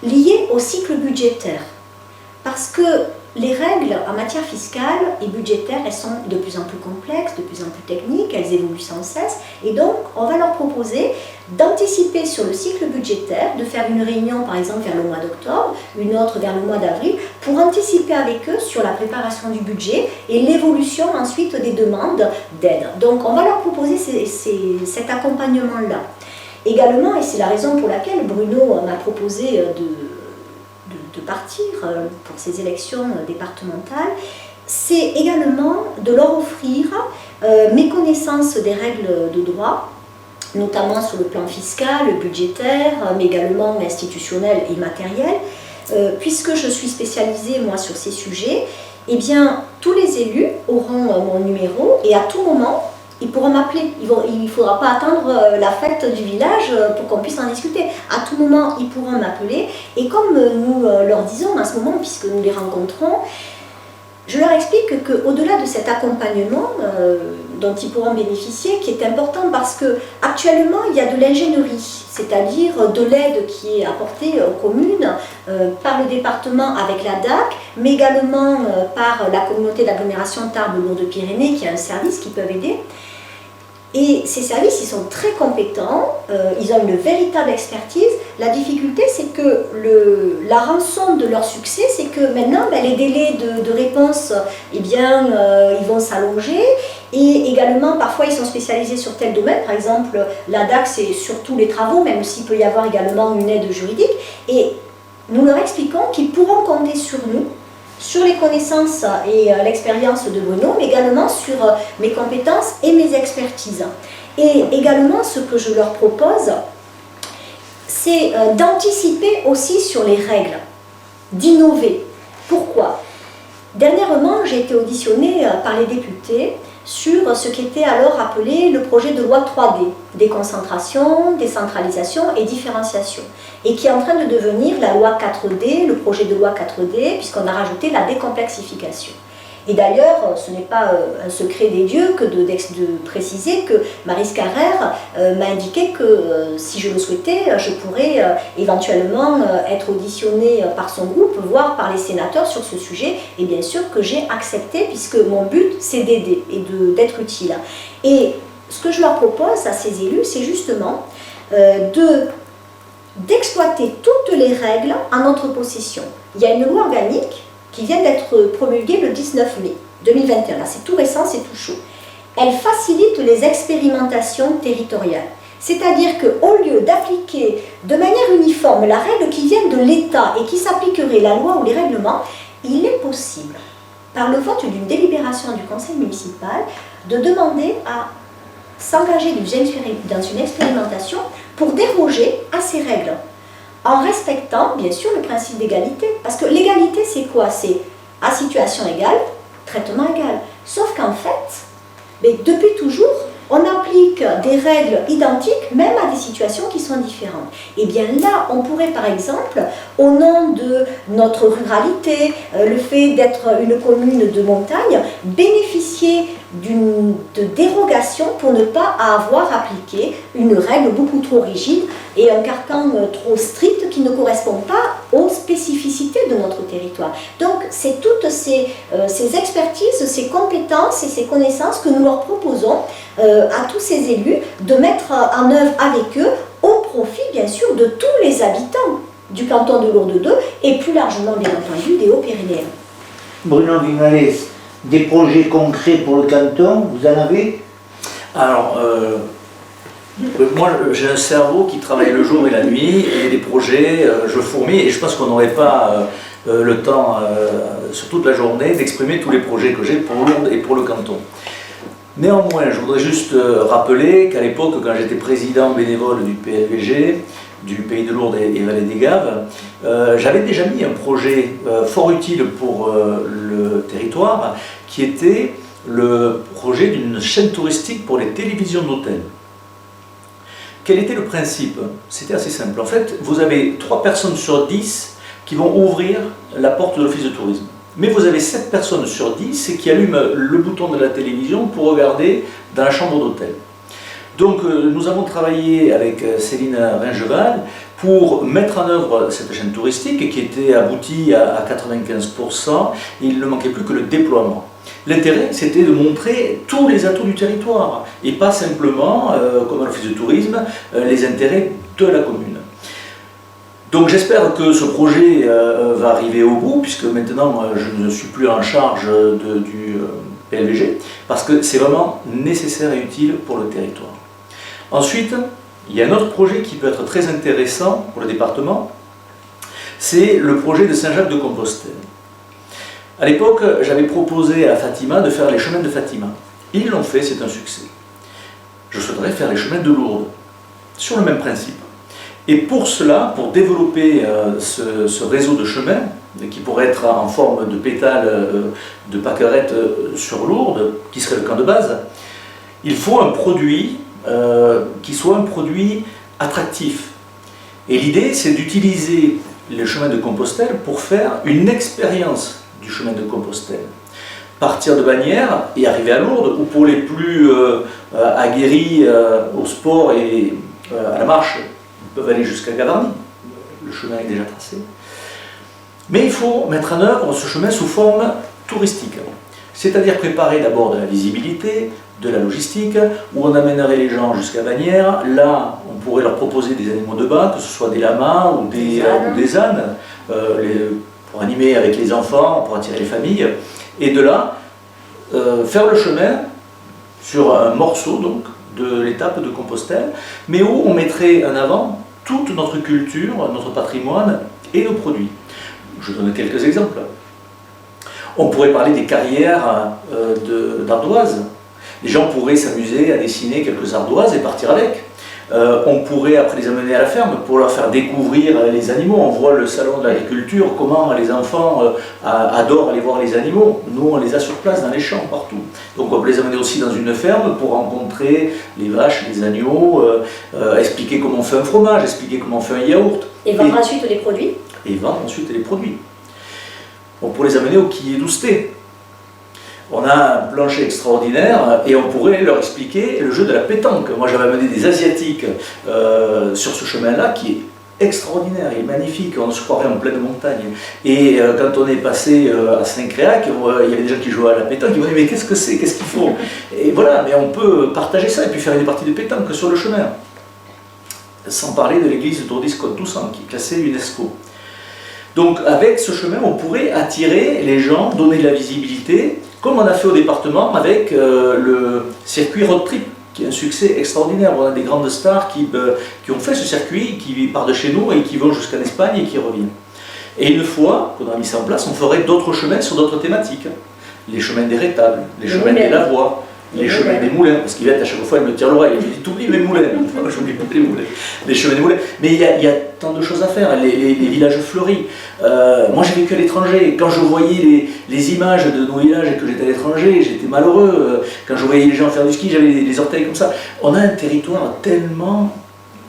liées au cycle budgétaire. Parce que les règles en matière fiscale et budgétaire, elles sont de plus en plus complexes, de plus en plus techniques, elles évoluent sans cesse. Et donc, on va leur proposer d'anticiper sur le cycle budgétaire, de faire une réunion par exemple vers le mois d'octobre, une autre vers le mois d'avril, pour anticiper avec eux sur la préparation du budget et l'évolution ensuite des demandes d'aide. Donc, on va leur proposer cet accompagnement-là. Également, et c'est la raison pour laquelle Bruno m'a proposé de partir pour ces élections départementales, c'est également de leur offrir mes connaissances des règles de droit, notamment sur le plan fiscal, budgétaire, mais également institutionnel et matériel. Puisque je suis spécialisée moi sur ces sujets, eh bien tous les élus auront mon numéro et à tout moment, ils pourront m'appeler. Il ne faudra pas attendre la fête du village pour qu'on puisse en discuter. À tout moment, ils pourront m'appeler. Et comme nous leur disons en ce moment, puisque nous les rencontrons, je leur explique qu'au-delà de cet accompagnement dont ils pourront bénéficier, qui est important parce qu'actuellement, il y a de l'ingénierie, c'est-à-dire de l'aide qui est apportée aux communes par le département avec la DAC, mais également par la communauté d'agglomération Tarbes-Lourdes-Pyrénées, qui a un service qui peut aider. Et ces services, ils sont très compétents, ils ont une véritable expertise. La difficulté, c'est que la rançon de leur succès, c'est que maintenant, les délais de réponse, eh bien, ils vont s'allonger. Et également, parfois, ils sont spécialisés sur tel domaine. Par exemple, la DAC, c'est sur tous les travaux, même s'il peut y avoir également une aide juridique. Et nous leur expliquons qu'ils pourront compter sur nous, sur les connaissances et l'expérience de Bruno, mais également sur mes compétences et mes expertises. Et également, ce que je leur propose, c'est d'anticiper aussi sur les règles, d'innover. Pourquoi? Dernièrement, j'ai été auditionnée par les députés sur ce qui était alors appelé le projet de loi 3D, déconcentration, décentralisation et différenciation, et qui est en train de devenir la loi 4D, le projet de loi 4D, puisqu'on a rajouté la décomplexification. Et d'ailleurs, ce n'est pas un secret des dieux que de préciser que Maryse Carrère m'a indiqué que si je le souhaitais, je pourrais éventuellement être auditionnée par son groupe, voire par les sénateurs sur ce sujet, et bien sûr que j'ai accepté, puisque mon but c'est d'aider et d'être utile. Et ce que je leur propose à ces élus, c'est justement d'exploiter toutes les règles en notre possession. Il y a une loi organique qui vient d'être promulguée le 19 mai 2021. Là, c'est tout récent, c'est tout chaud. Elle facilite les expérimentations territoriales. C'est-à-dire qu'au lieu d'appliquer de manière uniforme la règle qui vient de l'État et qui s'appliquerait la loi ou les règlements, il est possible, par le vote d'une délibération du conseil municipal, de demander à s'engager dans une expérimentation pour déroger à ces règles, en respectant bien sûr le principe d'égalité. Parce que l'égalité, c'est quoi? C'est à situation égale, traitement égal. Sauf qu'en fait, depuis toujours, on applique des règles identiques même à des situations qui sont différentes. Et bien là, on pourrait par exemple, au nom de notre ruralité, le fait d'être une commune de montagne, bénéficier de dérogation pour ne pas avoir appliqué une règle beaucoup trop rigide et un carcan trop strict qui ne correspond pas aux spécificités de notre territoire. Donc c'est toutes ces expertises, ces compétences et ces connaissances que nous leur proposons à tous ces élus de mettre en œuvre avec eux au profit bien sûr de tous les habitants du canton de Lourdes 2 et plus largement bien entendu des Hauts-Pyrénées. Bruno Vignales, des projets concrets pour le canton, vous en avez? Alors, moi j'ai un cerveau qui travaille le jour et la nuit, et des projets, je fourmille, et je pense qu'on n'aurait pas le temps sur toute la journée d'exprimer tous les projets que j'ai pour Lourdes et pour le canton. Néanmoins, je voudrais juste rappeler qu'à l'époque, quand j'étais président bénévole du PLVG, du Pays de Lourdes et Vallée des Gaves, j'avais déjà mis un projet fort utile pour le territoire, qui était le projet d'une chaîne touristique pour les télévisions d'hôtels. Quel était le principe? C'était assez simple. En fait, vous avez 3 personnes sur 10 qui vont ouvrir la porte de l'office de tourisme. Mais vous avez 7 personnes sur 10 qui allument le bouton de la télévision pour regarder dans la chambre d'hôtel. Donc nous avons travaillé avec Céline Ringeval pour mettre en œuvre cette chaîne touristique qui était aboutie à 95%. Il ne manquait plus que le déploiement. L'intérêt, c'était de montrer tous les atouts du territoire et pas simplement, comme à l'office de tourisme, les intérêts de la commune. Donc j'espère que ce projet va arriver au bout, puisque maintenant je ne suis plus en charge du PLVG, parce que c'est vraiment nécessaire et utile pour le territoire. Ensuite, il y a un autre projet qui peut être très intéressant pour le département, c'est le projet de Saint-Jacques-de-Compostelle. À l'époque, j'avais proposé à Fatima de faire les chemins de Fatima. Ils l'ont fait, c'est un succès. Je souhaiterais faire les chemins de Lourdes, sur le même principe. Et pour cela, pour développer ce réseau de chemins, qui pourrait être en forme de pétales de pâquerettes sur Lourdes, qui serait le camp de base, il faut un produit qui soit un produit attractif. Et l'idée, c'est d'utiliser le chemin de Compostelle pour faire une expérience du chemin de Compostelle. Partir de Bagnères et arriver à Lourdes, ou pour les plus aguerris au sport et à la marche, ils peuvent aller jusqu'à Gavarnie. Le chemin est déjà tracé. Mais il faut mettre en œuvre ce chemin sous forme touristique. C'est-à-dire préparer d'abord de la visibilité, de la logistique, où on amènerait les gens jusqu'à Bagnères. Là, on pourrait leur proposer des animaux de bas, que ce soit des lamas ou des ânes, pour animer avec les enfants, pour attirer les familles. Et de là, faire le chemin sur un morceau donc, de l'étape de Compostelle, mais où on mettrait en avant toute notre culture, notre patrimoine et nos produits. Je donne quelques exemples. On pourrait parler des carrières d'ardoises. Les gens pourraient s'amuser à dessiner quelques ardoises et partir avec. On pourrait après les amener à la ferme pour leur faire découvrir les animaux. On voit le salon de l'agriculture, comment les enfants adorent aller voir les animaux. Nous, on les a sur place dans les champs, partout. Donc on peut les amener aussi dans une ferme pour rencontrer les vaches, les agneaux, expliquer comment on fait un fromage, expliquer comment on fait un yaourt. Et vendre ensuite les produits. Et vendre ensuite les produits. On pourrait les amener au quillet d'Ousté. On a un plancher extraordinaire et on pourrait leur expliquer le jeu de la pétanque. Moi j'avais amené des Asiatiques sur ce chemin-là qui est extraordinaire, il est magnifique, on se croirait en pleine montagne. Et quand on est passé à Saint-Créac, il y avait des gens qui jouaient à la pétanque, ils m'ont dit mais qu'est-ce que c'est, qu'est-ce qu'il faut? Et voilà, mais on peut partager ça et puis faire des parties de pétanque sur le chemin. Sans parler de l'église de Tourdis-Côte-Toussaint qui est classée UNESCO. Donc avec ce chemin, on pourrait attirer les gens, donner de la visibilité, comme on a fait au département avec le circuit road trip, qui est un succès extraordinaire. On a des grandes stars qui ont fait ce circuit, qui partent de chez nous et qui vont jusqu'en Espagne et qui reviennent. Et une fois qu'on a mis ça en place, on ferait d'autres chemins sur d'autres thématiques. Les chemins des rétables, les chemins des lavoirs, les chemins des moulins, parce qu'Yvette à chaque fois elle me tire l'oreille, je dis t'oublies mes moulins, j'oublie pas les moulins, les chemins des moulins, mais il y a tant de choses à faire, les villages fleuris. Moi j'ai vécu à l'étranger, quand je voyais les images de nos villages et que j'étais à l'étranger, j'étais malheureux, quand je voyais les gens faire du ski, j'avais les orteils comme ça. On a un territoire tellement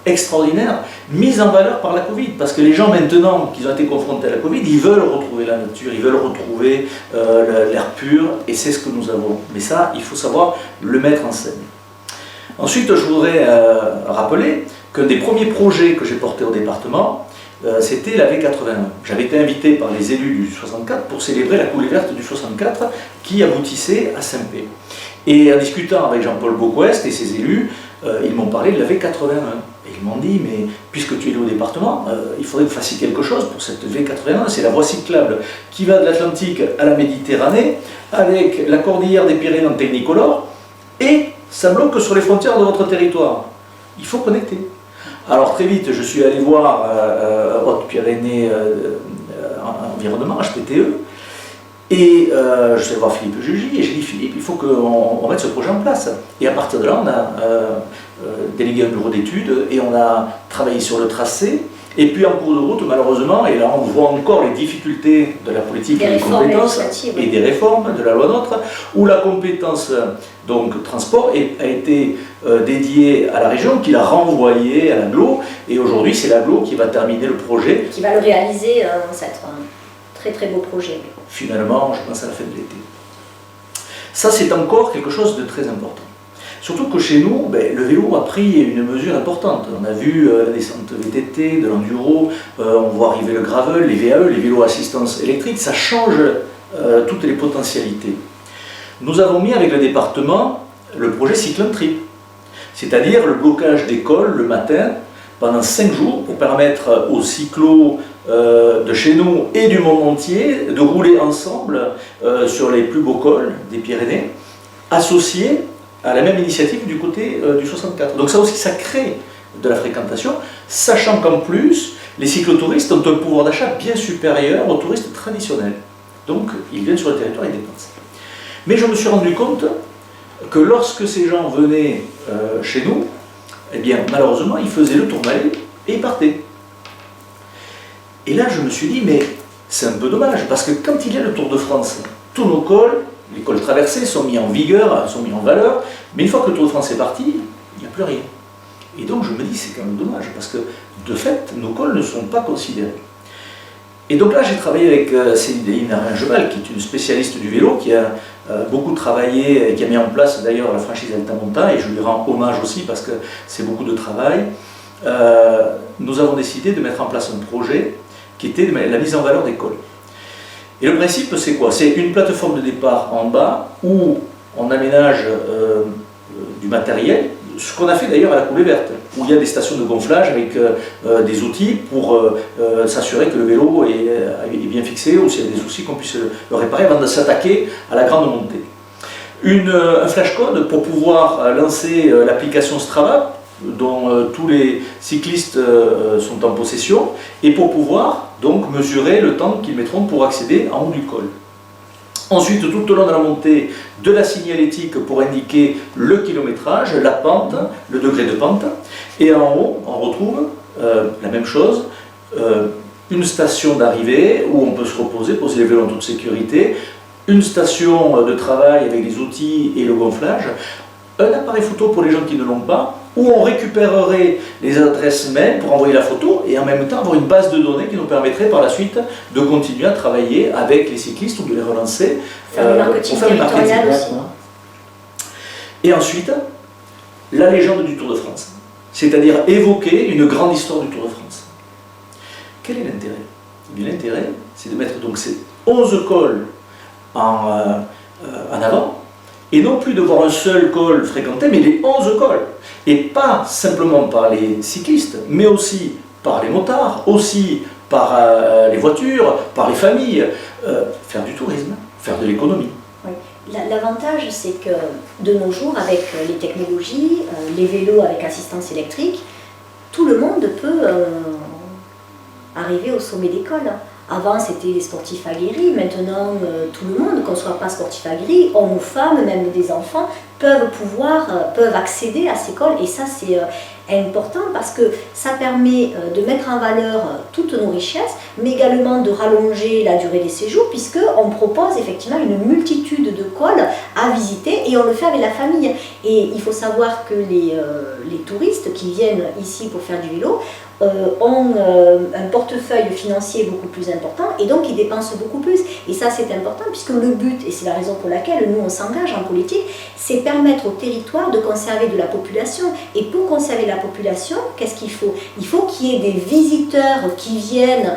extraordinaire, mis en valeur par la Covid, parce que les gens maintenant qui ont été confrontés à la Covid, ils veulent retrouver la nature, ils veulent retrouver l'air pur, et c'est ce que nous avons. Mais ça, il faut savoir le mettre en scène. Ensuite, je voudrais rappeler qu'un des premiers projets que j'ai porté au département, c'était la V81. J'avais été invité par les élus du 64 pour célébrer la coulée verte du 64 qui aboutissait à Saint-Pé. Et en discutant avec Jean-Paul Beauquest et ses élus, ils m'ont parlé de la V81. Et ils m'ont dit, mais puisque tu es au département, il faudrait que vous fassiez quelque chose pour cette V81. C'est la voie cyclable qui va de l'Atlantique à la Méditerranée, avec la cordillère des Pyrénées en Technicolor, et ça bloque sur les frontières de votre territoire. Il faut connecter. Alors très vite, je suis allé voir Haute-Pyrénées Environnement, HPTE, et je suis allé voir Philippe Jugy, et j'ai dit Philippe, il faut qu'on mette ce projet en place. Et à partir de là, on a délégué un bureau d'études, et on a travaillé sur le tracé, et puis en cours de route, malheureusement, et là on voit encore les difficultés de la politique et des compétences, et des réformes de la loi NOTRe, où la compétence donc transport a été dédiée à la région, qui l'a renvoyée à l'agglo, et aujourd'hui c'est l'agglo qui va terminer le projet. Qui va le réaliser, c'est un très très beau projet. Finalement, je pense à la fin de l'été. Ça c'est encore quelque chose de très important. Surtout que chez nous, le vélo a pris une mesure importante. On a vu la descente VTT, de l'enduro, on voit arriver le gravel, les VAE, les vélos à assistance électrique, ça change toutes les potentialités. Nous avons mis avec le département le projet Cyclone Trip, c'est-à-dire le blocage d'écoles le matin pendant 5 jours pour permettre aux cyclos de chez nous et du monde entier de rouler ensemble sur les plus beaux cols des Pyrénées, associés à la même initiative du côté du 64. Donc ça aussi, ça crée de la fréquentation, sachant qu'en plus, les cyclotouristes ont un pouvoir d'achat bien supérieur aux touristes traditionnels. Donc, ils viennent sur le territoire et dépensent. Mais je me suis rendu compte que lorsque ces gens venaient chez nous, eh bien, malheureusement, ils faisaient le tourmalet et ils partaient. Et là, je me suis dit, mais c'est un peu dommage, parce que quand il y a le Tour de France, tous nos cols, les cols traversés sont mis en vigueur, sont mis en valeur, mais une fois que le Tour de France est parti, il n'y a plus rien. Et donc je me dis, c'est quand même dommage, parce que de fait, nos cols ne sont pas considérés. Et donc là, j'ai travaillé avec Céline Aringeval, qui est une spécialiste du vélo, qui a beaucoup travaillé, et qui a mis en place d'ailleurs la franchise Altamonta, et je lui rends hommage aussi parce que c'est beaucoup de travail. Nous avons décidé de mettre en place un projet qui était la mise en valeur des cols. Et le principe, c'est quoi? C'est une plateforme de départ en bas où on aménage du matériel, ce qu'on a fait d'ailleurs à la Coulée Verte, où il y a des stations de gonflage avec des outils pour s'assurer que le vélo est bien fixé, ou s'il y a des soucis qu'on puisse le réparer avant de s'attaquer à la grande montée. Un flashcode pour pouvoir lancer l'application Strava, dont tous les cyclistes sont en possession, et pour pouvoir donc mesurer le temps qu'ils mettront pour accéder en haut du col. Ensuite, tout au long de la montée, de la signalétique pour indiquer le kilométrage, la pente, le degré de pente. Et en haut, on retrouve la même chose, une station d'arrivée où on peut se reposer, poser les vélos en toute sécurité, une station de travail avec les outils et le gonflage, un appareil photo pour les gens qui ne l'ont pas, où on récupérerait les adresses mail pour envoyer la photo et en même temps avoir une base de données qui nous permettrait par la suite de continuer à travailler avec les cyclistes ou de les relancer pour faire du marketing aussi. Et ensuite, la légende du Tour de France, c'est-à-dire évoquer une grande histoire du Tour de France. Quel est l'intérêt? Eh bien, l'intérêt, c'est de mettre donc ces 11 cols en avant, et non plus de voir un seul col fréquenté, mais les 11 cols. Et pas simplement par les cyclistes, mais aussi par les motards, aussi par les voitures, par les familles. Faire du tourisme, faire de l'économie. Oui. L'avantage, c'est que de nos jours, avec les technologies, les vélos avec assistance électrique, tout le monde peut arriver au sommet des cols. Avant, c'était les sportifs aguerris. Maintenant, tout le monde, qu'on ne soit pas sportif aguerri, hommes ou femmes, même des enfants, peuvent accéder à ces cols. Et ça, c'est important parce que ça permet de mettre en valeur toutes nos richesses, mais également de rallonger la durée des séjours, puisqu'on propose effectivement une multitude de cols à visiter et on le fait avec la famille. Et il faut savoir que les touristes qui viennent ici pour faire du vélo ont un portefeuille financier beaucoup plus important et donc ils dépensent beaucoup plus. Et ça, c'est important puisque le but, et c'est la raison pour laquelle nous on s'engage en politique, c'est permettre au territoire de conserver de la population. Et pour conserver la population, qu'est-ce qu'il faut? Il faut qu'il y ait des visiteurs qui viennent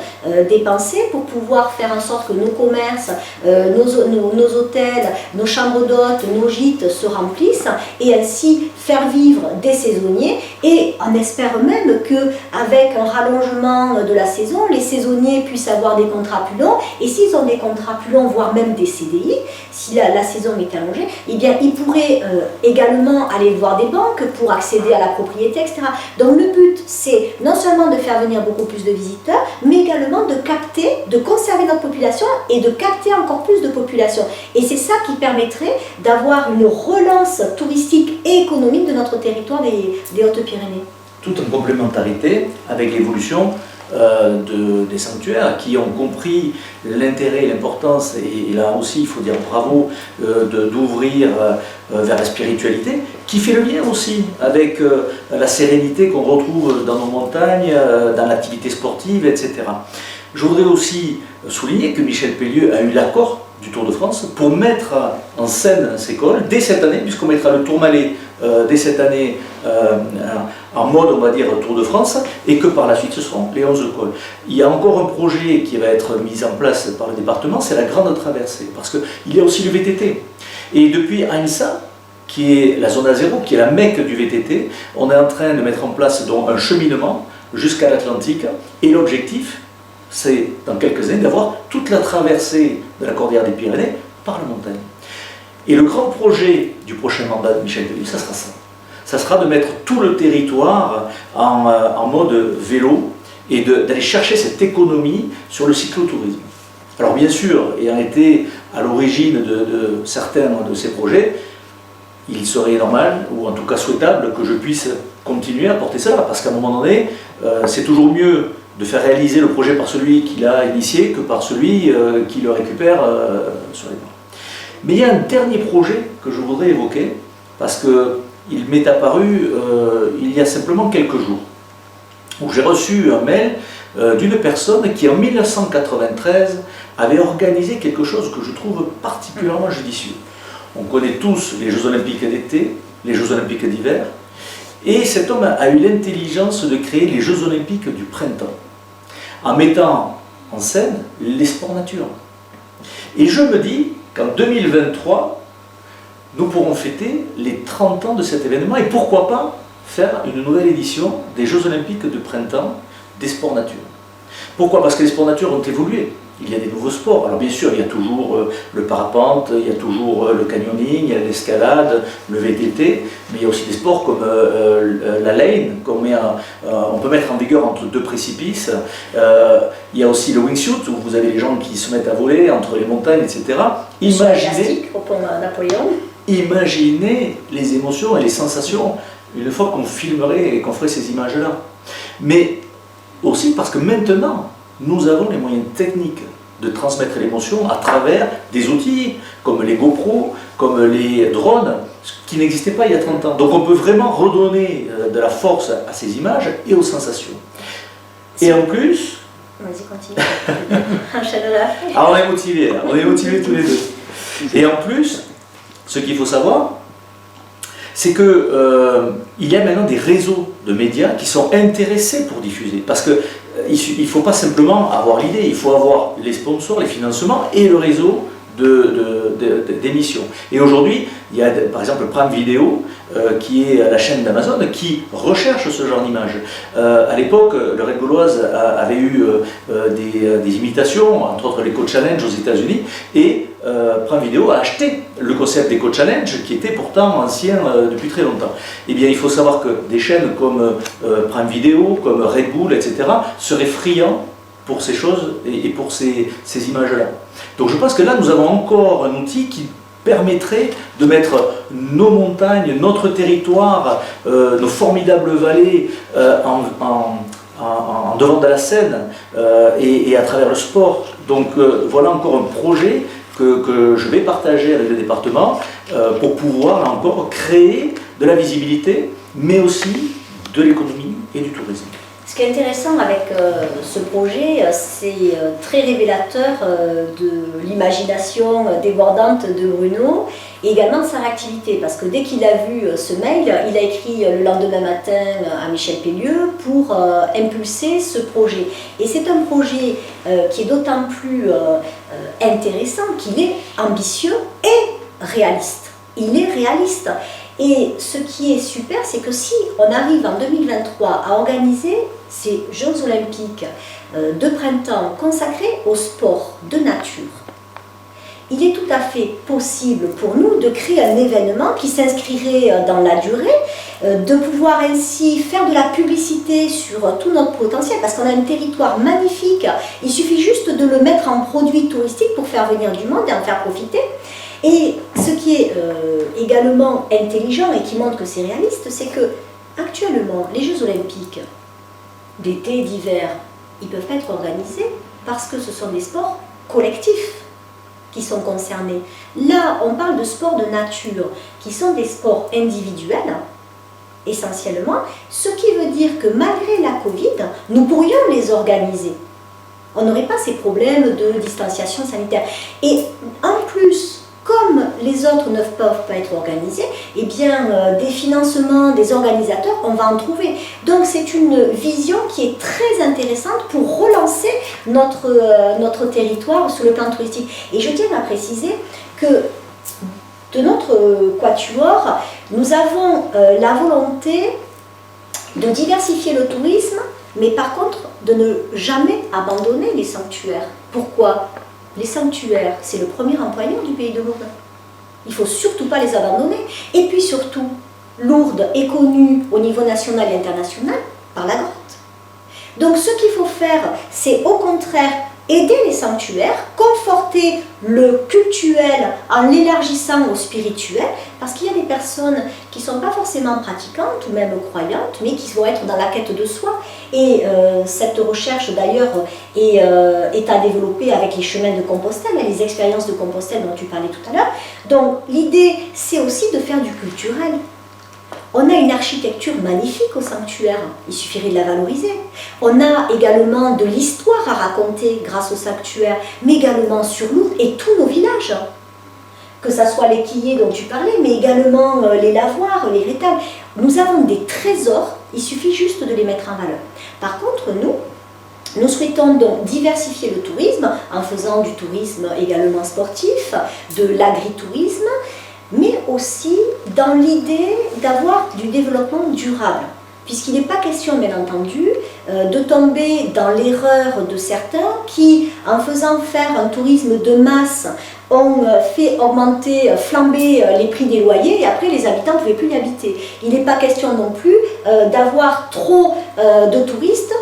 dépenser pour pouvoir faire en sorte que nos commerces, nos hôtels, nos chambres d'hôtes, nos gîtes se remplissent et ainsi faire vivre des saisonniers. Et on espère même qu'avec un rallongement de la saison, les saisonniers puissent avoir des contrats plus longs. Et s'ils ont des contrats plus longs, voire même des CDI, si la saison est allongée, eh bien, ils pourraient également aller voir des banques pour accéder à la propriété, etc. Donc le but, c'est non seulement de faire venir beaucoup plus de visiteurs, mais également de capter, de conserver notre population et de capter encore plus de population. Et c'est ça qui permettrait d'avoir une relance touristique et économique de notre territoire des Hautes-Pyrénées. Tout en complémentarité avec l'évolution des sanctuaires qui ont compris l'intérêt et l'importance, et là aussi il faut dire bravo d'ouvrir vers la spiritualité, qui fait le lien aussi avec la sérénité qu'on retrouve dans nos montagnes, dans l'activité sportive, etc. Je voudrais aussi souligner que Michel Pellieu a eu l'accord du Tour de France pour mettre en scène ces cols dès cette année, puisqu'on mettra le Tourmalet dès cette année en mode, on va dire, Tour de France, et que par la suite ce seront les 11 cols. Il y a encore un projet qui va être mis en place par le département, c'est la Grande Traversée, parce qu'il y a aussi le VTT. Et depuis Aïnsa, qui est la zone A0, qui est la Mecque du VTT, on est en train de mettre en place donc un cheminement jusqu'à l'Atlantique, et l'objectif, c'est dans quelques années d'avoir toute la traversée de la Cordillère des Pyrénées par la montagne. Et le grand projet du prochain mandat de Michel Pellieu, ça sera ça. Ça sera de mettre tout le territoire en mode vélo et d'aller chercher cette économie sur le cyclotourisme. Alors bien sûr, ayant été à l'origine de certains de ces projets, il serait normal, ou en tout cas souhaitable, que je puisse continuer à porter cela, parce qu'à un moment donné, c'est toujours mieux de faire réaliser le projet par celui qui l'a initié que par celui qui le récupère sur les bords. Mais il y a un dernier projet que je voudrais évoquer, parce qu'il m'est apparu il y a simplement quelques jours, où j'ai reçu un mail d'une personne qui en 1993 avait organisé quelque chose que je trouve particulièrement judicieux. On connaît tous les Jeux Olympiques d'été, les Jeux Olympiques d'hiver, et cet homme a eu l'intelligence de créer les Jeux Olympiques du printemps, en mettant en scène les sports nature. Et je me dis qu'en 2023, nous pourrons fêter les 30 ans de cet événement, et pourquoi pas faire une nouvelle édition des Jeux Olympiques de printemps des sports nature. Pourquoi? Parce que les sports nature ont évolué. Il y a des nouveaux sports. Alors bien sûr, il y a toujours le parapente, il y a toujours le canyoning, il y a l'escalade, le VTT, mais il y a aussi des sports comme la lane, on peut mettre en vigueur entre deux précipices. Il y a aussi le wingsuit, où vous avez les gens qui se mettent à voler entre les montagnes, etc. Imaginez, au pont Napoléon. Imaginez les émotions et les sensations une fois qu'on filmerait et qu'on ferait ces images-là. Mais aussi parce que maintenant, nous avons les moyens techniques de transmettre l'émotion à travers des outils comme les GoPro, comme les drones, qui n'existaient pas il y a 30 ans. Donc on peut vraiment redonner de la force à ces images et aux sensations. Et en plus... Vas-y, continue. Enchaîne-la. Ah, on est motivés tous les deux. Et en plus, ce qu'il faut savoir, c'est qu'il y a maintenant des réseaux de médias qui sont intéressés pour diffuser. Parce qu'il ne faut pas simplement avoir l'idée, il faut avoir les sponsors, les financements et le réseau d'émissions. Et aujourd'hui, il y a par exemple Prime Video, qui est la chaîne d'Amazon, qui recherche ce genre d'image. À l'époque, le Red Gauloise avait eu des imitations, entre autres les Coach Challenge aux États-Unis, et Prime Video a acheté le concept des Coach Challenge, qui était pourtant ancien depuis très longtemps. Eh bien, il faut savoir que des chaînes comme Prime Video, comme Red Bull, etc., seraient friands pour ces choses et pour ces images-là. Donc je pense que là, nous avons encore un outil qui permettrait de mettre nos montagnes, notre territoire, nos formidables vallées en devant de la scène et à travers le sport. Donc voilà encore un projet que je vais partager avec le département pour pouvoir là encore créer de la visibilité, mais aussi de l'économie et du tourisme. Ce qui est intéressant avec ce projet, c'est très révélateur de l'imagination débordante de Bruno et également de sa réactivité, parce que dès qu'il a vu ce mail, il a écrit le lendemain matin à Michel Pellieu pour impulser ce projet. Et c'est un projet qui est d'autant plus intéressant qu'il est ambitieux et réaliste. Il est réaliste. Et ce qui est super, c'est que si on arrive en 2023 à organiser ces Jeux Olympiques de printemps consacrés au sport de nature, il est tout à fait possible pour nous de créer un événement qui s'inscrirait dans la durée, de pouvoir ainsi faire de la publicité sur tout notre potentiel, parce qu'on a un territoire magnifique, il suffit juste de le mettre en produit touristique pour faire venir du monde et en faire profiter. Et ce qui est également intelligent et qui montre que c'est réaliste, c'est que actuellement les Jeux Olympiques d'été, d'hiver, ils peuvent être organisés parce que ce sont des sports collectifs qui sont concernés. Là, on parle de sports de nature, qui sont des sports individuels, essentiellement, ce qui veut dire que malgré la Covid, nous pourrions les organiser. On n'aurait pas ces problèmes de distanciation sanitaire. Et en plus, comme les autres ne peuvent pas être organisés, eh bien, des financements, des organisateurs, on va en trouver. Donc c'est une vision qui est très intéressante pour relancer notre territoire sur le plan touristique. Et je tiens à préciser que de notre quatuor, nous avons la volonté de diversifier le tourisme, mais par contre de ne jamais abandonner les sanctuaires. Pourquoi ? Les sanctuaires, c'est le premier employeur du pays de Lourdes. Il ne faut surtout pas les abandonner. Et puis surtout, Lourdes est connue au niveau national et international par la grotte. Donc ce qu'il faut faire, c'est au contraire aider les sanctuaires, conforter le cultuel en l'élargissant au spirituel, parce qu'il y a des personnes qui ne sont pas forcément pratiquantes ou même croyantes, mais qui vont être dans la quête de soi. Et cette recherche d'ailleurs est à développer avec les chemins de Compostelle, les expériences de Compostelle dont tu parlais tout à l'heure. Donc l'idée, c'est aussi de faire du culturel. On a une architecture magnifique au sanctuaire, il suffirait de la valoriser. On a également de l'histoire à raconter grâce au sanctuaire, mais également sur Lourdes et tous nos villages. Que ce soit les quillers dont tu parlais, mais également les lavoirs, les rétables. Nous avons des trésors, il suffit juste de les mettre en valeur. Par contre, nous souhaitons donc diversifier le tourisme en faisant du tourisme également sportif, de l'agritourisme, mais aussi dans l'idée d'avoir du développement durable. Puisqu'il n'est pas question, bien entendu, de tomber dans l'erreur de certains qui, en faisant faire un tourisme de masse, ont fait augmenter, flamber les prix des loyers et après les habitants ne pouvaient plus y habiter. Il n'est pas question non plus d'avoir trop de touristes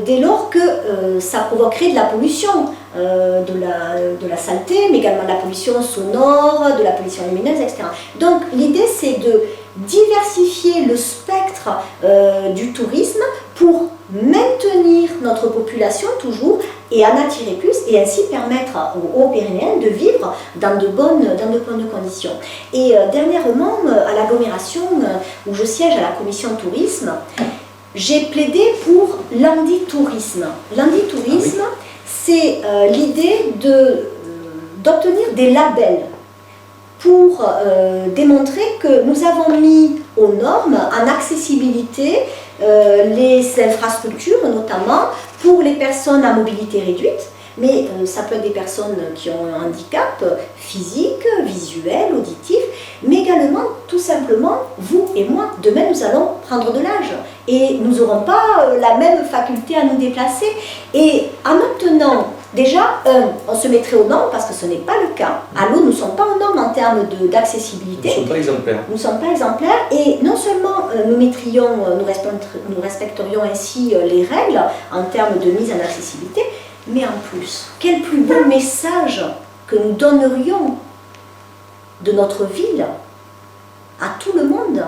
dès lors que ça provoquerait de la pollution, de la saleté, mais également de la pollution sonore, de la pollution lumineuse, etc. Donc l'idée c'est de diversifier le spectre du tourisme pour maintenir notre population toujours et en attirer plus et ainsi permettre aux Pyrénéens de vivre dans de bonnes conditions. Et dernièrement, à l'agglomération où je siège à la commission tourisme, j'ai plaidé pour l'handitourisme. L'handitourisme, c'est l'idée d'obtenir des labels pour démontrer que nous avons mis aux normes en accessibilité les infrastructures, notamment pour les personnes à mobilité réduite, mais ça peut être des personnes qui ont un handicap physique, visuel, auditif, mais également, tout simplement, vous et moi, demain nous allons prendre de l'âge et nous n'aurons pas la même faculté à nous déplacer. Et en obtenant, déjà, on se mettrait aux normes parce que ce n'est pas le cas. À l'eau, nous ne sommes pas aux normes en termes d'accessibilité. Nous ne sommes pas exemplaires. Nous ne sommes pas exemplaires et non seulement nous respecterions ainsi les règles en termes de mise en accessibilité, mais en plus, quel plus beau message que nous donnerions de notre ville à tout le monde,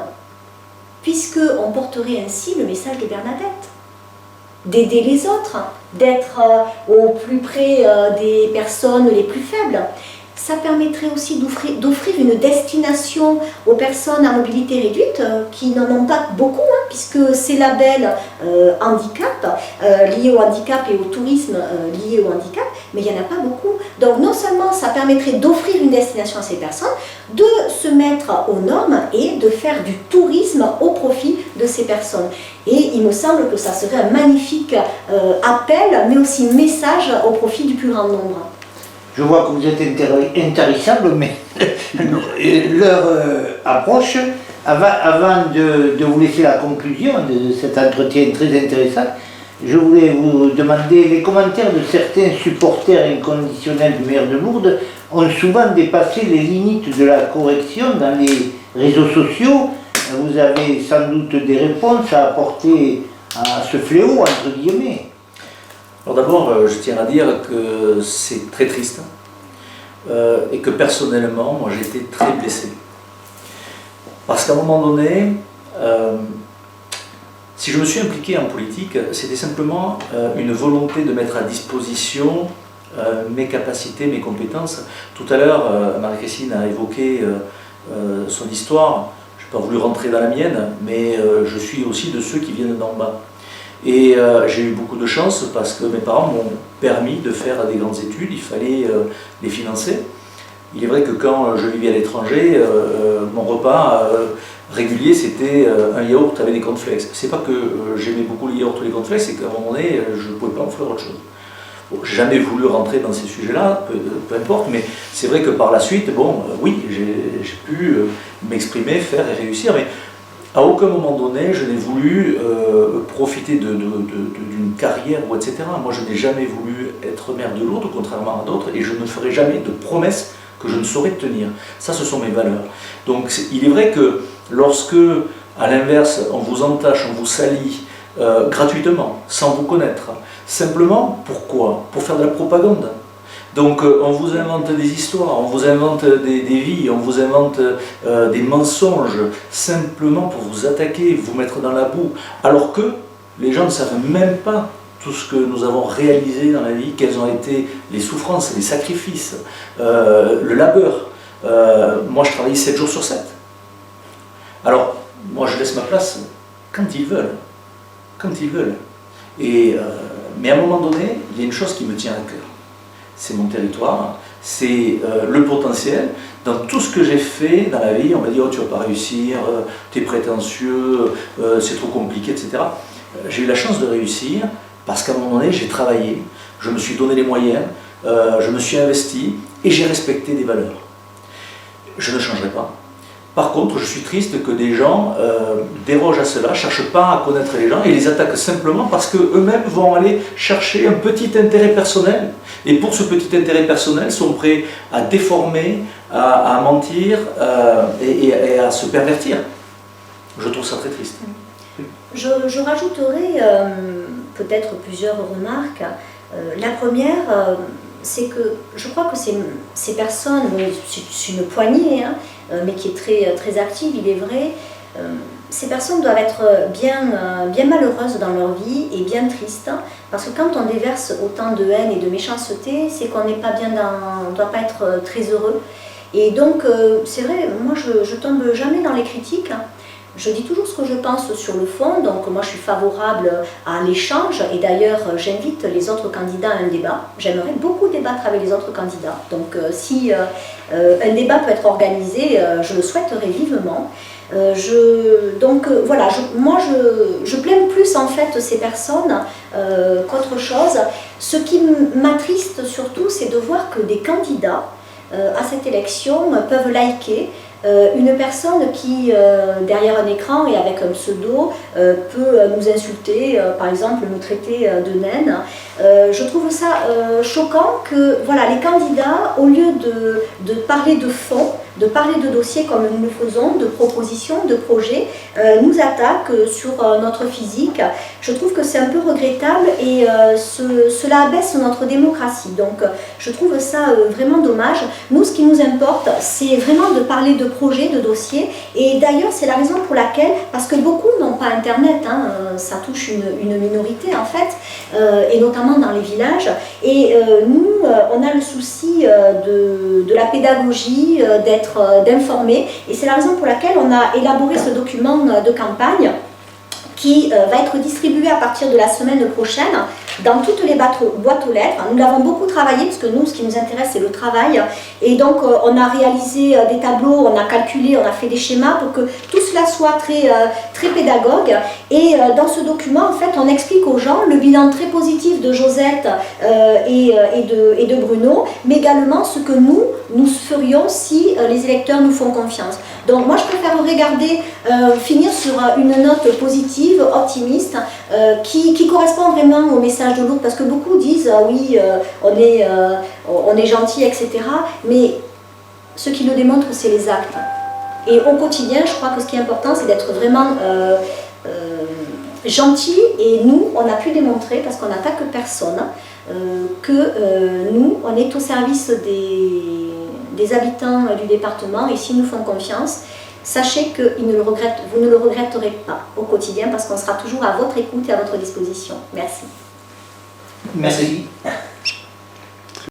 puisqu'on porterait ainsi le message de Bernadette, d'aider les autres, d'être au plus près des personnes les plus faibles. Ça permettrait aussi d'offrir une destination aux personnes à mobilité réduite qui n'en ont pas beaucoup, puisque ces labels handicap, liés au handicap et au tourisme lié au handicap, mais il n'y en a pas beaucoup. Donc non seulement ça permettrait d'offrir une destination à ces personnes, de se mettre aux normes et de faire du tourisme au profit de ces personnes. Et il me semble que ça serait un magnifique appel, mais aussi message au profit du plus grand nombre. Je vois que vous êtes intarissable, mais l'heure approche. Avant de vous laisser la conclusion de cet entretien très intéressant, je voulais vous demander, les commentaires de certains supporters inconditionnels du maire de Lourdes ont souvent dépassé les limites de la correction dans les réseaux sociaux. Vous avez sans doute des réponses à apporter à ce fléau, entre guillemets. Alors d'abord, je tiens à dire que c'est très triste et que personnellement, moi j'ai été très blessé. Parce qu'à un moment donné, si je me suis impliqué en politique, c'était simplement une volonté de mettre à disposition mes capacités, mes compétences. Tout à l'heure, Marie-Christine a évoqué son histoire. Je n'ai pas voulu rentrer dans la mienne, mais je suis aussi de ceux qui viennent d'en bas. Et j'ai eu beaucoup de chance parce que mes parents m'ont permis de faire des grandes études, il fallait les financer. Il est vrai que quand je vivais à l'étranger, mon repas régulier c'était un yaourt avec des cornflakes. C'est pas que j'aimais beaucoup les yaourts ou les cornflakes, c'est qu'à un moment donné, je ne pouvais pas en faire autre chose. Bon, j'ai jamais voulu rentrer dans ces sujets-là, peu importe, mais c'est vrai que par la suite, bon, oui, j'ai pu m'exprimer, faire et réussir, mais à aucun moment donné, je n'ai voulu profiter d'une carrière, ou etc. Moi, je n'ai jamais voulu être maire de Lourdes, contrairement à d'autres, et je ne ferai jamais de promesses que je ne saurais tenir. Ça, ce sont mes valeurs. Donc, il est vrai que lorsque, à l'inverse, on vous entache, on vous salit, gratuitement, sans vous connaître. Simplement, pourquoi? Pour faire de la propagande. Donc on vous invente des histoires, on vous invente des vies, on vous invente des mensonges, simplement pour vous attaquer, vous mettre dans la boue, alors que les gens ne savent même pas tout ce que nous avons réalisé dans la vie, quelles ont été les souffrances, les sacrifices, le labeur. Moi je travaille 7 jours sur 7. Alors, moi je laisse ma place quand ils veulent. Quand ils veulent. Mais à un moment donné, il y a une chose qui me tient à cœur. C'est mon territoire, c'est le potentiel. Dans tout ce que j'ai fait dans la vie, on m'a dit « Oh, tu ne vas pas réussir, tu es prétentieux, c'est trop compliqué, etc. » J'ai eu la chance de réussir parce qu'à un moment donné, j'ai travaillé, je me suis donné les moyens, je me suis investi et j'ai respecté des valeurs. Je ne changerai pas. Par contre, je suis triste que des gens dérogent à cela, ne cherchent pas à connaître les gens et les attaquent simplement parce qu'eux-mêmes vont aller chercher un petit intérêt personnel. Et pour ce petit intérêt personnel, sont prêts à déformer, à mentir et à se pervertir. Je trouve ça très triste. Je rajouterai peut-être plusieurs remarques. La première, c'est que je crois que ces personnes, c'est une poignée, hein, mais qui est très, très active, il est vrai, ces personnes doivent être bien malheureuses dans leur vie et bien tristes, parce que quand on déverse autant de haine et de méchanceté, c'est qu'on n'est pas bien on ne doit pas être très heureux. Et donc, c'est vrai, moi je tombe jamais dans les critiques. Je dis toujours ce que je pense sur le fond, donc moi je suis favorable à l'échange et d'ailleurs j'invite les autres candidats à un débat. J'aimerais beaucoup débattre avec les autres candidats, donc si un débat peut être organisé, je le souhaiterais vivement. Voilà, moi je plains plus en fait ces personnes qu'autre chose. Ce qui m'attriste surtout, c'est de voir que des candidats à cette élection peuvent liker une personne qui, derrière un écran et avec un pseudo, peut nous insulter, par exemple nous traiter de naines. Je trouve ça choquant que voilà, les candidats, au lieu de parler de fond, de parler de dossiers comme nous le faisons, de propositions, de projets, nous attaquent sur notre physique. Je trouve que c'est un peu regrettable et cela abaisse notre démocratie. Donc je trouve ça vraiment dommage. Nous, ce qui nous importe, c'est vraiment de parler de projets, de dossiers. Et d'ailleurs, c'est la raison pour laquelle, parce que beaucoup n'ont pas Internet, hein, ça touche une minorité en fait, et notamment dans les villages. Et nous, on a le souci de la pédagogie, d'informer. Et c'est la raison pour laquelle on a élaboré ce document de campagne qui va être distribué à partir de la semaine prochaine dans toutes les boîtes aux lettres. Nous l'avons beaucoup travaillé parce que nous, ce qui nous intéresse, c'est le travail. Et donc, on a réalisé des tableaux, on a calculé, on a fait des schémas pour que tout cela soit très pédagogue. Et dans ce document, en fait, on explique aux gens le bilan très positif de Josette et de Bruno, mais également ce que nous ferions si les électeurs nous font confiance. Donc moi, je préfère finir sur une note positive, optimiste, qui correspond vraiment au message de l'autre, parce que beaucoup disent oui, on est gentil, etc. Mais ce qui le démontre, c'est les actes. Et au quotidien, je crois que ce qui est important, c'est d'être vraiment gentil. Et nous, on a pu démontrer, parce qu'on n'attaque personne, que nous, on est au service des habitants du département, et s'ils nous font confiance, sachez que vous ne le regretterez pas au quotidien, parce qu'on sera toujours à votre écoute et à votre disposition. Merci. Merci.